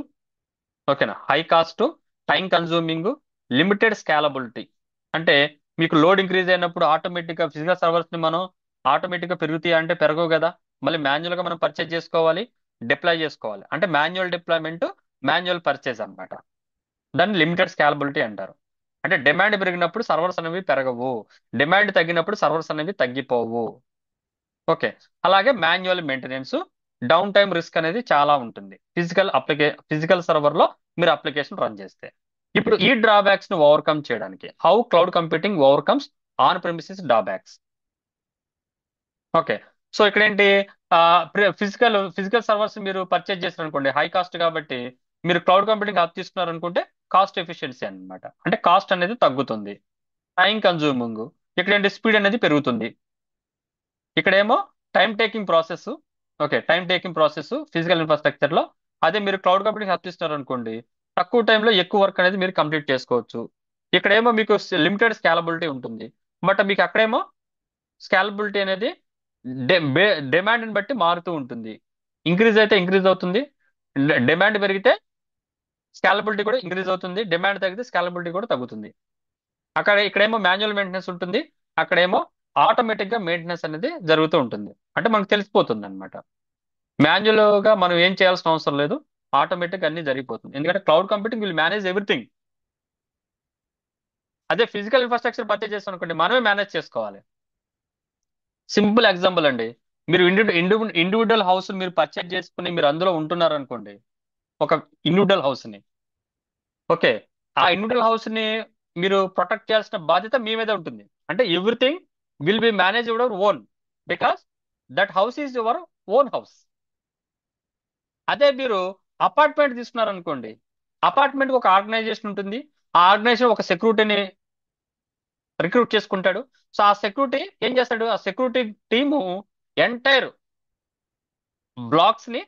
ఓకేనా, high cost, time consuming, limited scalability. అంటే మీకు లోడ్ ఇంక్రీజ్ అయినప్పుడు ఆటోమేటిక్ గా ఫిజికల్ సర్వర్స్ ని మనం ఆటోమేటిక్ గా పెరుగుతాయి అంటే పెరగవు కదా, మళ్ళీ మాన్యువల్ గా మనం పర్చేజ్ చేసుకోవాలి, డిప్లాయ్ చేసుకోవాలి. అంటే మాన్యువల్ డిప్లాయ్మెంట్, మాన్యువల్ పర్చేజ్ అన్నమాట. దాన్ని లిమిటెడ్ స్కేలబిలిటీ అంటారు. అంటే డిమాండ్ పెరిగినప్పుడు సర్వర్స్ అనేవి పెరగవు, డిమాండ్ తగ్గినప్పుడు సర్వర్స్ అనేవి తగ్గిపోవు. ఓకే. అలాగే manual maintenance, down time risk అనేది చాలా ఉంటుంది ఫిజికల్ సర్వర్ లో మీరు అప్లికేషన్ రన్ చేస్తే. ఇప్పుడు ఈ డ్రాబ్యాక్స్ ని ఓవర్కమ్ చేయడానికి how cloud computing overcomes on premises drawbacks. Okay. So ఇక్కడ ఏంటి, ఫిజికల్ సర్వర్స్ మీరు పర్చేజ్ చేస్తారు అనుకోండి, హై కాస్ట్ కాబట్టి మీరు క్లౌడ్ కంప్యూటింగ్ యాప్ తీసుకున్నారు అనుకుంటే కాస్ట్ ఎఫిషియన్సీ అన్నమాట. అంటే కాస్ట్ అనేది తగ్గుతుంది. టైం కన్జ్యూమింగ్, ఇక్కడ ఏంటి, స్పీడ్ అనేది పెరుగుతుంది. ఇక్కడేమో time taking process. Okay, time taking process physical infrastructure లో. అదే మీరు క్లౌడ్ కంప్యూటింగ్ యాప్ తీసుకున్నారు అనుకోండి, తక్కువ టైంలో ఎక్కువ వర్క్ అనేది మీరు కంప్లీట్ చేసుకోవచ్చు. ఇక్కడేమో మీకు లిమిటెడ్ స్కేలబిలిటీ ఉంటుంది, బట్ మీకు అక్కడేమో స్కేలబిలిటీ అనేది డిమాండ్ని బట్టి మారుతూ ఉంటుంది. ఇంక్రీజ్ అయితే ఇంక్రీజ్ అవుతుంది. డిమాండ్ పెరిగితే స్కాలబిలిటీ కూడా ఇంక్రీజ్ అవుతుంది. డిమాండ్ తగ్గితే స్కాలబిలిటీ కూడా తగ్గుతుంది. ఇక్కడేమో మాన్యువల్ మెయింటెనెన్స్ ఉంటుంది. అక్కడేమో ఆటోమేటిక్ గా మెయింటెనెన్స్ అనేది జరుగుతూ ఉంటుంది. అంటే మనకు తెలిసిపోతుంది అనమాట. మాన్యువల్ గా మనం ఏం చేయాల్సిన అవసరం లేదు. ఆటోమేటిక్ అన్ని జరిగిపోతుంది. ఎందుకంటే cloud computing will manage everything. అదే ఫిజికల్ ఇన్ఫ్రాస్ట్రక్చర్ పర్చేజ్ చేస్తాం అనుకోండి, మనమే మేనేజ్ చేసుకోవాలి. సింపుల్ ఎగ్జాంపుల్ అండి. మీరు ఇండివిజువల్ హౌస్ మీరు పర్చేజ్ చేసుకుని మీరు అందులో ఉంటున్నారు అనుకోండి. ఒక ఇండివిజువల్ హౌస్ ని. ఓకే. ఆ ఇండివిజువల్ హౌస్ ని మీరు ప్రొటెక్ట్ చేయాల్సిన బాధ్యత మీ మీద ఉంటుంది. అంటే everything will be manage your own, because that house is your own house. అదే మీరు అపార్ట్మెంట్ తీసుకున్నారు అనుకోండి, అపార్ట్మెంట్ ఒక ఆర్గనైజేషన్ ఉంటుంది. ఆ ఆర్గనైజేషన్ ఒక సెక్యూరిటీని రిక్రూట్ చేసుకుంటాడు. సో ఆ సెక్యూరిటీ ఏం చేస్తాడు? ఆ సెక్యూరిటీ టీము ఎంటైర్ బ్లాక్స్ ని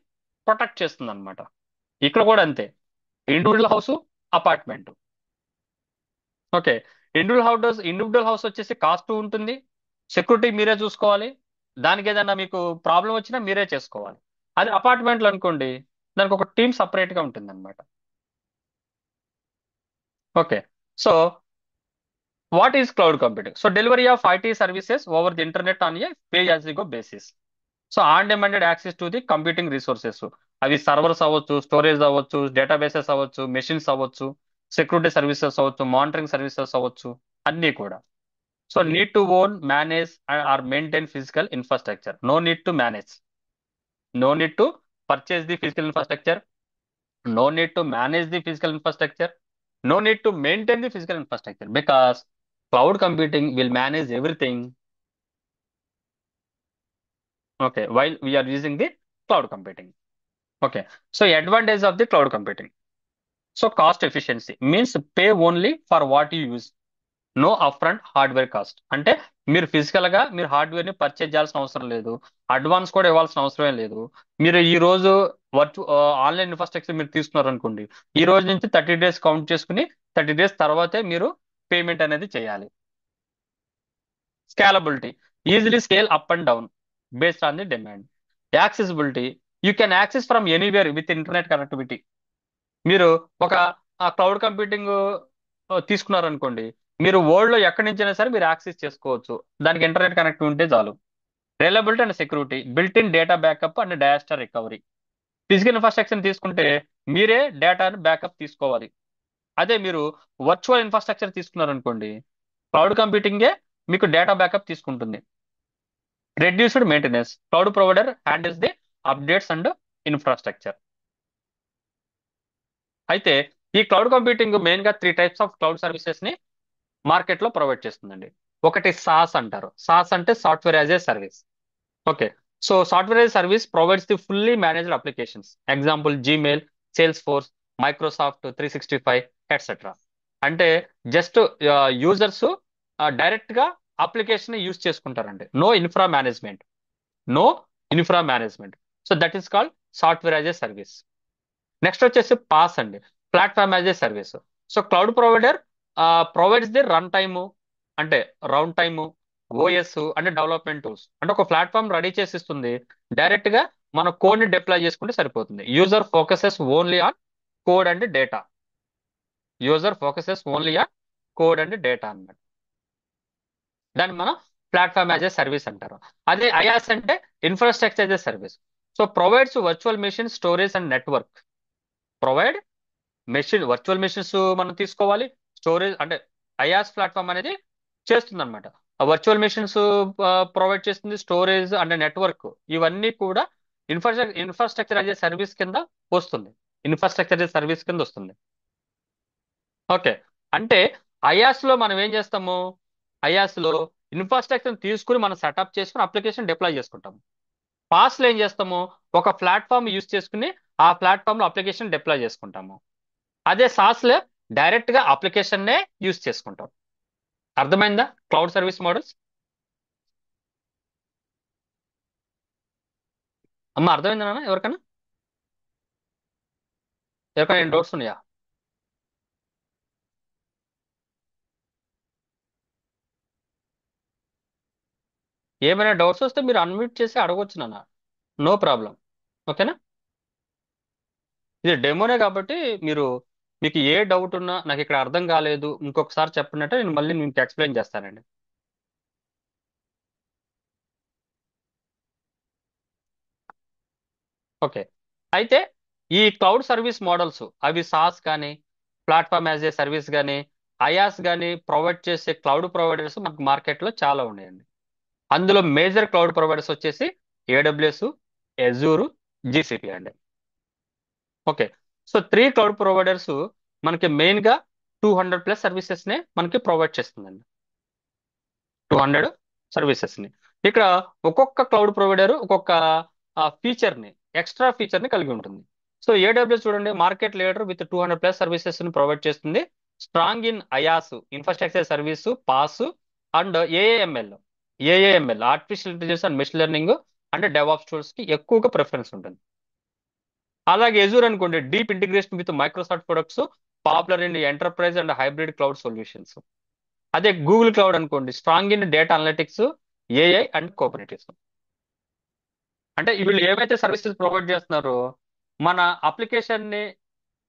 ప్రొటెక్ట్ చేస్తుంది అనమాట. ఇక్కడ కూడా అంతే. Individual house, apartment. Okay. Individual house వచ్చేసి కాస్ట్ ఉంటుంది. సెక్యూరిటీ మీరే చూసుకోవాలి. దానికి ఏదైనా మీకు ప్రాబ్లం వచ్చినా మీరే చేసుకోవాలి. అది అపార్ట్మెంట్లు అనుకోండి, దానికి ఒక టీం సపరేట్ గా ఉంటుంది అనమాట. Okay. So what is cloud computing? So delivery of IT services over the internet on a pay as you go basis. So on demanded access to the computing resources. అవి servers అవ్వచ్చు, storage అవ్వచ్చు, databases అవ్వచ్చు, machines అవ్వచ్చు, security services అవ్వచ్చు, monitoring services అవ్వచ్చు, అన్నీ కూడా. So need to own, manage or maintain physical infrastructure. No need to manage. No need to purchase the physical infrastructure. No need to manage the physical infrastructure. No need to maintain the physical infrastructure, because cloud computing will manage everything. Okay, while we are using the cloud computing. Okay, so advantage of the cloud computing. So cost efficiency means pay only for what you use. No upfront hardware cost. అంటే మీరు physical గా మీరు hardware ని purchase చేయాల్సిన అవసరం లేదు. Advance కూడా ఇవ్వాల్సిన అవసరమే లేదు. మీరు ఈ రోజు ఆన్లైన్ ఇన్ఫ్రాస్ట్రక్చర్ మీరు తీసుకున్నారు అనుకోండి, ఈ రోజు నుంచి 30 days కౌంట్ చేసుకుని 30 days తర్వాతే మీరు పేమెంట్ అనేది చేయాలి. Scalability, easily scale up and down based on the demand. Accessibility, you can access from anywhere with internet connectivity. మీరు ఒక క్లౌడ్ కంప్యూటింగ్ తీసుకున్నారనుకోండి, మీరు వరల్డ్ లో ఎక్కడి నుంచైనా సరే మీరు యాక్సెస్ చేసుకోవచ్చు. దానికి ఇంటర్నెట్ కనెక్ట్ ఉంటే చాలు. Reliability and security, built in data backup and disaster recovery. Physical infrastructure తీసుకుంటే మీరే డేటాను బ్యాకప్ తీసుకోవాలి. అదే మీరు వర్చువల్ ఇన్ఫ్రాస్ట్రక్చర్ తీసుకున్నారనుకోండి, క్లౌడ్ కంప్యూటింగే మీకు డేటా బ్యాకప్ తీసుకుంటుంది. Reduced maintenance, cloud provider handles the updates and infrastructure. అయితే ఈ క్లౌడ్ కంప్యూటింగ్ మెయిన్ గా 3 types ఆఫ్ క్లౌడ్ సర్వీసెస్ ని మార్కెట్ లో ప్రొవైడ్ చేస్తుందండి. ఒకటి సాస్ అంటారు. సాస్ అంటే software as a service. Okay. So software as service provides the fully managed applications. Example Gmail, Salesforce, Microsoft 365 etcetera. అంటే just users direct గా application use చేసుకుంటారండి. No infra management. So that is called software as a service. Next వచ్చేసి PaaS అండి, platform as a service. So cloud provider provides the run time, అంటే round time, OS అంటే development tools. అంటే ఒక platform ready చేసి ఇస్తుంది. Direct గా మన కోడ్ ని డిప్లాయ్ చేసుకుంటే సరిపోతుంది. User focuses only on code and data. User focuses only on code and data అన్నమాట. దాన్ని మనం ప్లాట్ఫామ్ యాజ్ ఏ సర్వీస్ అంటారు. అదే ఐయాస్ అంటే infrastructure as a service. So provides virtual machine, storage and network. Provide virtual machines మనం తీసుకోవాలి. Storage అంటే ఐయాస్ platform అనేది చేస్తుంది అనమాట. ఆ వర్చువల్ మెషిన్స్ ప్రొవైడ్ చేస్తుంది, స్టోరేజ్ అండ్ నెట్వర్క్. ఇవన్నీ కూడా ఇన్ఫ్రాస్ట్రక్చర్ అనే సర్వీస్ కింద వస్తుంది. ఇన్ఫ్రాస్ట్రక్చర్ సర్వీస్ కింద వస్తుంది. ఓకే. అంటే ఐయాస్ లో మనం ఏం చేస్తాము? ఐయాస్ లో ఇన్ఫ్రాస్ట్రక్చర్ తీసుకుని మనం సెటప్ చేసుకుని అప్లికేషన్ డిప్లాయ్ చేసుకుంటాము. పాస్ లో ఏం చేస్తాము? ఒక ప్లాట్ఫామ్ యూస్ చేసుకుని ఆ ప్లాట్ఫామ్ లో అప్లికేషన్ డిప్లాయ్ చేసుకుంటాము. అదే సాస్ లో డైరెక్ట్ గా అప్లికేషన్ నే యూస్ చేసుకుంటాం. అర్థమైందా క్లౌడ్ సర్వీస్ మోడల్స్? అమ్మ అర్థమైందా నాన్న? ఎవరికైనా ఏం డౌట్స్ ఉన్నాయా? ఏమైనా డౌట్స్ వస్తే మీరు అన్మ్యూట్ చేసి అడగొచ్చు నాన్న. No problem. ఓకేనా? ఇది డెమోనే కాబట్టి మీరు, మీకు ఏ డౌట్ ఉన్నా నాకు ఇక్కడ అర్థం కాలేదు ఇంకొకసారి చెప్పినట్టే నేను మళ్ళీ మీకు ఎక్స్ప్లెయిన్ చేస్తానండి. ఓకే. అయితే ఈ క్లౌడ్ సర్వీస్ మోడల్స్ అవి సాస్ కానీ, ప్లాట్ఫామ్ యాజ్ ఏ సర్వీస్ కానీ, అయాస్ కానీ ప్రొవైడ్ చేసే క్లౌడ్ ప్రొవైడర్స్ మనకు మార్కెట్లో చాలా ఉన్నాయండి. అందులో మేజర్ క్లౌడ్ ప్రొవైడర్స్ వచ్చేసి ఏడబ్ల్యూఎస్, ఎజూరు, జీసీపీ అండి. Okay. So three cloud providers మనకి మెయిన్ గా 200+ సర్వీసెస్ ని మనకి ప్రొవైడ్ చేస్తుందండి. 200 సర్వీసెస్ ని. ఇక్కడ ఒక్కొక్క క్లౌడ్ ప్రొవైడర్ ఒక్కొక్క ఫీచర్ ని, ఎక్స్ట్రా ఫీచర్ ని కలిగి ఉంటుంది. సో ఏడబ్ల్యూఎస్ చూడండి, మార్కెట్ లీడర్ విత్ 200+ సర్వీసెస్ ని ప్రొవైడ్ చేస్తుంది. Strong in IaaS, infrastructure service, PaaS and AI ML. AI ML artificial intelligence and machine learning and DevOps tools కి ఎక్కువగా ప్రిఫరెన్స్ ఉంటుంది. అలాగే ఎజూర్ అనుకోండి, deep integration with Microsoft products, popular in enterprise and hybrid cloud solutions. అదే Google cloud అనుకోండి, strong in data analytics, AI and cooperatives. అంటే వీళ్ళు ఏవైతే సర్వీసెస్ ప్రొవైడ్ చేస్తున్నారో, మన అప్లికేషన్ ని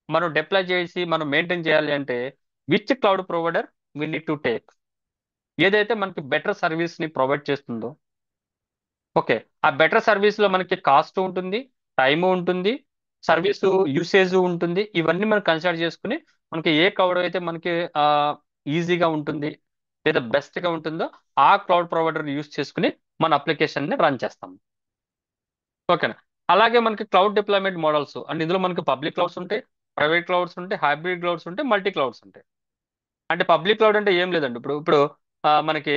మనం డిప్లాయ్ చేసి మనం మెయింటైన్ చేయాలి అంటే which cloud provider we need to take, ఏదైతే మనకి బెటర్ సర్వీస్ ని ప్రొవైడ్ చేస్తుందో. ఓకే. ఆ బెటర్ సర్వీస్ లో మనకి కాస్ట్ ఉంటుంది, టైం ఉంటుంది, సర్వీస్ యూసేజ్ ఉంటుంది. ఇవన్నీ మనం కన్సిడర్ చేసుకుని మనకి ఏ క్లౌడ్ అయితే మనకి ఆ ఈజీగా ఉంటుంది లేదా బెస్ట్ గా ఉంటుందో ఆ క్లౌడ్ ప్రొవైడర్ యూస్ చేసుకుని మన అప్లికేషన్ ని రన్ చేస్తాం. ఓకేనా? అలాగే మనకి క్లౌడ్ డిప్లాయ్మెంట్ మోడల్స్ అండ్ ఇందులో మనకి పబ్లిక్ క్లౌడ్స్ ఉంటాయి, ప్రైవేట్ క్లౌడ్స్ ఉంటాయి, హైబ్రిడ్ క్లౌడ్స్ ఉంటాయి, మల్టీ క్లౌడ్స్ ఉంటాయి. అంటే పబ్లిక్ క్లౌడ్ అంటే ఏం లేదండి. ఇప్పుడు మనకి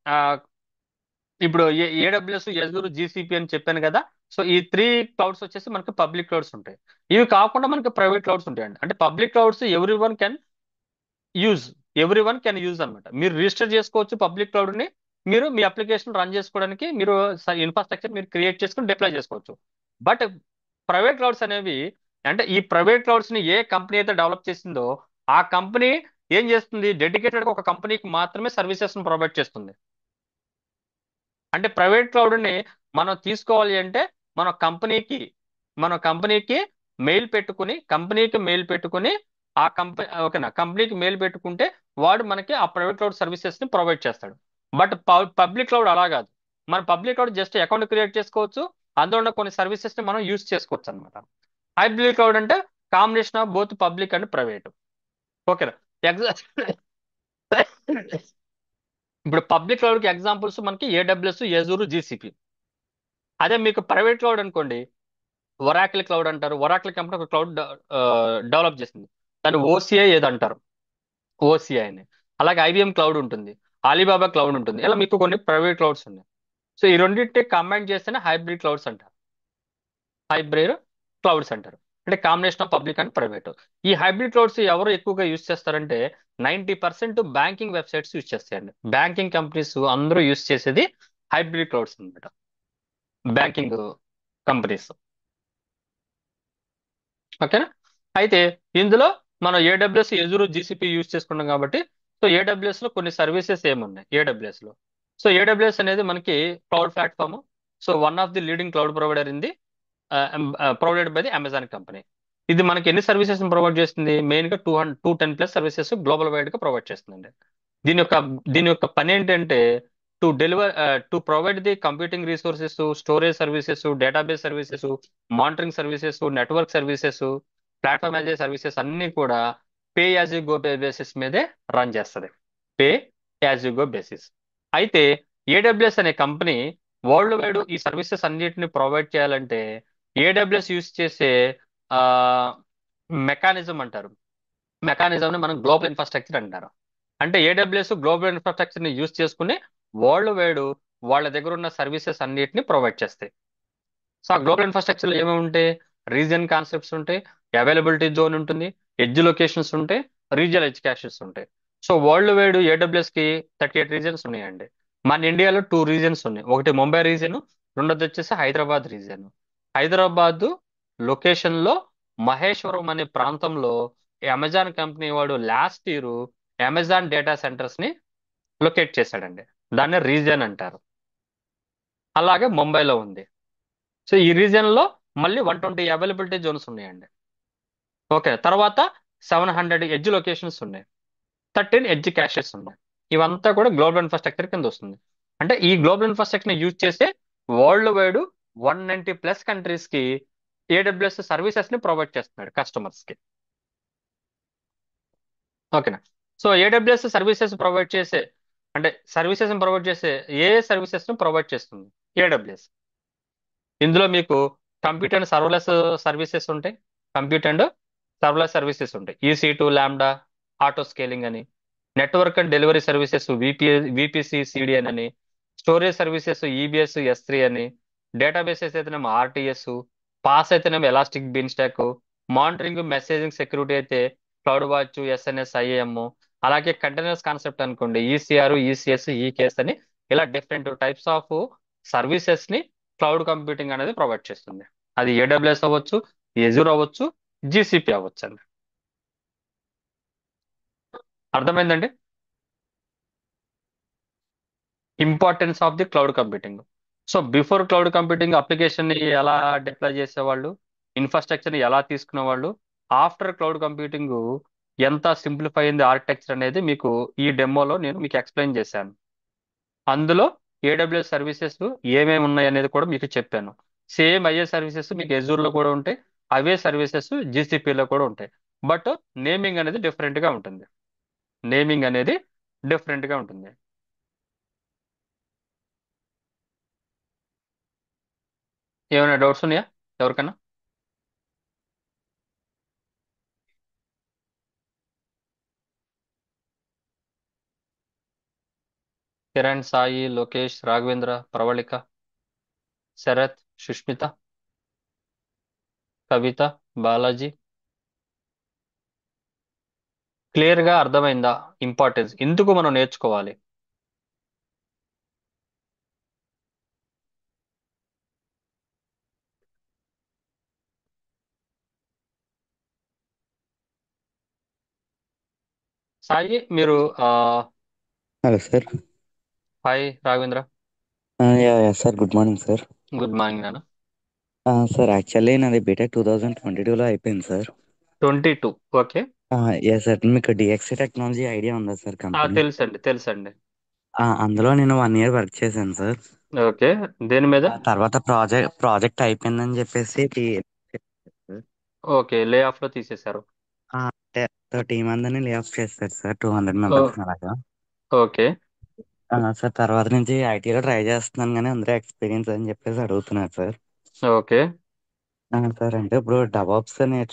ఆ, ఇప్పుడు ఏడబ్ల్యూఎస్, ఎజూర్, జీసీపీ అని చెప్పాను కదా. సో ఈ త్రీ క్లౌడ్స్ వచ్చేసి మనకి పబ్లిక్ క్లౌడ్స్ ఉంటాయి. ఇవి కాకుండా మనకి ప్రైవేట్ క్లౌడ్స్ ఉంటాయండి. అంటే public clouds use every one can use అనమాట. మీరు రిజిస్టర్ చేసుకోవచ్చు పబ్లిక్ క్లౌడ్ ని, మీరు మీ అప్లికేషన్ రన్ చేసుకోవడానికి మీరు ఇన్ఫ్రాస్ట్రక్చర్ మీరు క్రియేట్ చేసుకుని డిప్లాయ్ చేసుకోవచ్చు. బట్ ప్రైవేట్ క్లౌడ్స్ అనేవి, అంటే ఈ ప్రైవేట్ క్లౌడ్స్ ని ఏ కంపెనీ అయితే డెవలప్ చేసిందో ఆ కంపెనీ ఏం చేస్తుంది, డెడికేటెడ్ ఒక కంపెనీకి మాత్రమే సర్వీసెస్ ప్రొవైడ్ చేస్తుంది. అంటే ప్రైవేట్ క్లౌడ్ ని మనం తీసుకోవాలి అంటే మన కంపెనీకి మన కంపెనీకి మెయిల్ పెట్టుకుని ఆ కంపెనీ, ఓకేనా, కంపెనీకి మెయిల్ పెట్టుకుంటే వాడు మనకి ఆ ప్రైవేట్ క్లౌడ్ సర్వీసెస్ ని ప్రొవైడ్ చేస్తాడు. బట్ పబ్లిక్ క్లౌడ్ అలా కాదు. మన public cloud just account create చేసుకోవచ్చు, అందులో ఉన్న కొన్ని సర్వీసెస్ ని మనం యూస్ చేసుకోవచ్చు అనమాట. హైబ్రిడ్ క్లౌడ్ అంటే combination of both public and private. ఓకేనా? ఎగ్జా ఇప్పుడు పబ్లిక్ క్లౌడ్ కి ఎగ్జాంపుల్స్ మనకి ఏడబ్ల్యూఎస్, ఎజూర్, జీసీపీ. అదే మీకు ప్రైవేట్ క్లౌడ్ అనుకోండి, ఒరాకిల్ క్లౌడ్ అంటారు. ఒరాకిల్ కంపెనీ ఒక క్లౌడ్ డెవలప్ చేసింది, దాన్ని ఓసిఐ ఏదో అంటారు, ఓసిఐ అని. అలాగే ఐబిఎం క్లౌడ్ ఉంటుంది, అలీబాబా క్లౌడ్ ఉంటుంది. ఇలా మీకు కొన్ని ప్రైవేట్ క్లౌడ్స్ ఉన్నాయి. సో ఈ రెండింటిని కంబైన్ చేస్తేనే హైబ్రిడ్ క్లౌడ్స్ అంటారు. హైబ్రిడ్ క్లౌడ్స్ అంటారు. అంటే combination of public and private. ఈ హైబ్రిడ్ క్లౌడ్స్ ఎవరు ఎక్కువగా యూస్ చేస్తారంటే 90% బ్యాంకింగ్ వెబ్సైట్స్ యూస్ చేస్తాయండి. బ్యాంకింగ్ కంపెనీస్ అందరూ యూస్ చేసేది హైబ్రిడ్ క్లౌడ్స్ అనమాట. Banking companies. ఓకేనా? అయితే ఇందులో మనం ఏడబ్ల్యూఎస్, ఎజూర్, జీసీపీ యూజ్ చేసుకున్నాం కాబట్టి, సో ఏడబ్ల్యూఎస్ లో కొన్ని సర్వీసెస్ ఏమున్నాయి ఏడబ్ల్యూఎస్ లో. సో ఏడబ్ల్యూఎస్ అనేది మనకి cloud platform. So one of the leading cloud provider in the provided by the Amazon company. ఇది మనకి ఎన్ని సర్వీసెస్ ప్రొవైడ్ చేస్తుంది? మెయిన్ గా 210+ సర్వీసెస్ గ్లోబల్ వైడ్ గా ప్రొవైడ్ చేస్తుందండి. దీని యొక్క దీని యొక్క పని ఏంటంటే to provide the computing resources, storage services, database services, monitoring services, network services, platform as A services అన్ని కూడా pay as you go basis మీదే రన్ చేస్తుంది. Pay as you go basis. అయితే ఏడబ్ల్యూఎస్ అనే కంపెనీ వరల్డ్ వైడ్ ఈ services అన్నిటిని provide చేయాలంటే AWS use చేసే ఆ మెకానిజం అంటారు. మెకానిజం ని మనం గ్లోబల్ ఇన్ఫ్రాస్ట్రక్చర్ అంటారు. అంటే ఏడబ్ల్యూఎస్ గ్లోబల్ ఇన్ఫ్రాస్ట్రక్చర్ ని యూస్ చేసుకుని వరల్డ్ వైడ్ వాళ్ళ దగ్గర ఉన్న సర్వీసెస్ అన్నిటిని ప్రొవైడ్ చేస్తాయి. సో ఆ గ్లోబల్ ఇన్ఫ్రాస్ట్రక్చర్ లో ఏమేమి ఉంటాయి? రీజియన్ కాన్సెప్ట్స్ ఉంటాయి, అవైలబిలిటీ జోన్ ఉంటుంది, ఎడ్జ్ లొకేషన్స్ ఉంటాయి, రీజియల్ ఎడ్జ్ క్యాషెస్ ఉంటాయి. సో వరల్డ్ వైడ్ ఏడబ్ల్యూఎస్ కి 38 రీజన్స్ ఉన్నాయండి. మన ఇండియాలో 2 రీజన్స్ ఉన్నాయి. ఒకటి ముంబై రీజన్, రెండోది వచ్చేసి హైదరాబాద్ రీజన్. హైదరాబాద్ లొకేషన్ లో మహేశ్వరం అనే ప్రాంతంలో ఈ అమెజాన్ కంపెనీ వాడు last year Amazon data centres ని లొకేట్ చేశాడండి. దాన్ని రీజియన్ అంటారు. అలాగే ముంబైలో ఉంది. సో ఈ రీజియన్ లో మళ్ళీ 120 అవైలబిలిటీ జోన్స్ ఉన్నాయండి. ఓకే, తర్వాత 700 ఎడ్జ్ లొకేషన్స్ ఉన్నాయి, 13 ఎడ్జ్ క్యాషెస్ ఉన్నాయి. ఇవంతా కూడా గ్లోబల్ ఇన్ఫ్రాస్ట్రక్చర్ కింద వస్తుంది. అంటే ఈ గ్లోబల్ ఇన్ఫ్రాస్ట్రక్చర్ ని యూజ్ చేసే వరల్డ్ వైడ్ 190+ కంట్రీస్ కి ఏడబ్ల్యూఎస్ సర్వీసెస్ ని ప్రొవైడ్ చేస్తున్నాడు కస్టమర్స్ కి. ఓకేనా? సో ఏడబ్ల్యూఎస్ సర్వీసెస్ ప్రొవైడ్ చేసే, అంటే సర్వీసెస్ ప్రొవైడ్ చేసే ఏ సర్వీసెస్ ని ప్రొవైడ్ చేస్తుంది ఏడబ్ల్యూఎస్? ఇందులో మీకు కంప్యూటర్ అండ్ సర్వర్లెస్ సర్వీసెస్ ఉంటాయి. కంప్యూటర్ అండ్ సర్వర్లెస్ సర్వీసెస్ ఉంటాయి, EC2 ల్యాండా, ఆటో స్కేలింగ్ అని. Network and delivery services VPC CDN అని. స్టోరేజ్ సర్వీసెస్ ఈబిఎస్ S3 అని. డేటాబేసెస్ అయితేనేమో ఆర్టీఎస్. పాస్ అయితేనేమో elastic beanstalk. Monitoring messaging security అయితే cloud watch, SNS, IAM. అలాగే containers concept అనుకోండి, ECR, ECS, EKS అని. ఇలా డిఫరెంట్ టైప్స్ ఆఫ్ సర్వీసెస్ ని క్లౌడ్ కంప్యూటింగ్ అనేది ప్రొవైడ్ చేస్తుంది. అది ఏడబ్ల్యూఎస్ అవ్వచ్చు, ఎజూర్ అవ్వచ్చు, జీసీపీ అవ్వచ్చు అండి. అర్థమైందండి? Importance of the cloud computing. So before cloud computing application ని ఎలా డిప్లాయ్ చేసేవాళ్ళు, ఇన్ఫ్రాస్ట్రక్చర్ ని ఎలా తీసుకునేవాళ్ళు, ఆఫ్టర్ క్లౌడ్ కంప్యూటింగ్ ఎంత సింప్లిఫై అయింది ఆర్కిటెక్చర్ అనేది మీకు ఈ డెమోలో నేను మీకు ఎక్స్ప్లెయిన్ చేశాను. అందులో ఏడబ్ల్యూఎస్ సర్వీసెస్ ఏమేమి ఉన్నాయి అనేది కూడా మీకు చెప్పాను. సేమ్ అయ్యే సర్వీసెస్ మీకు Azure లో కూడా ఉంటాయి, అవే సర్వీసెస్ జీసీపీలో కూడా ఉంటాయి. బట్ నేమింగ్ అనేది డిఫరెంట్ గా ఉంటుంది. నేమింగ్ అనేది డిఫరెంట్ గా ఉంటుంది. ఏమైనా డౌట్స్ ఉన్నాయా ఎవరికైనా? కిరణ్, సాయి, లోకేష్, రాఘవేంద్ర, ప్రవళిక, శరత్, సుష్మిత, కవిత, బాలాజీ. క్లియర్ గా అర్థమైందా ఇంపార్టెన్స్ ఎందుకు మనం నేర్చుకోవాలి? సాయి మీరు hello sir. Hi Raghavendra. Yeah sir, good morning sir. Good morning నాన్న. సార్ యాక్చువల్లీ నాది బీటెక్ 2022లో అయిపోయింది సార్. 22. ఓకే. యా సార్, మీకు డిఎక్సీ టెక్నాలజీ ఐడియా ఉందా సార్ కంపెనీ? తెలుసండి, తెలుసండి. అందులో నేను 1 year వర్క్ చేశాను సార్. ఓకే. దేని మీద? తర్వాత ప్రాజెక్ట్ అయిపోయిందని చెప్పేసి ఓకే, లే ఆఫ్ లో తీసేశారు. అంటే టీం అందరినీ లే ఆఫ్ చేస్తారు సార్, 200 ఓ, మెంబర్స్ అలాగా. ఓకే. సార్ తర్వాత నుంచి ఐటీలో ట్రై చేస్తున్నాను కానీ అందరూ ఎక్స్పీరియన్స్ అని చెప్పేసి అడుగుతున్నారు సార్. ఓకే. సార్ అంటే ఇప్పుడు డెవాప్స్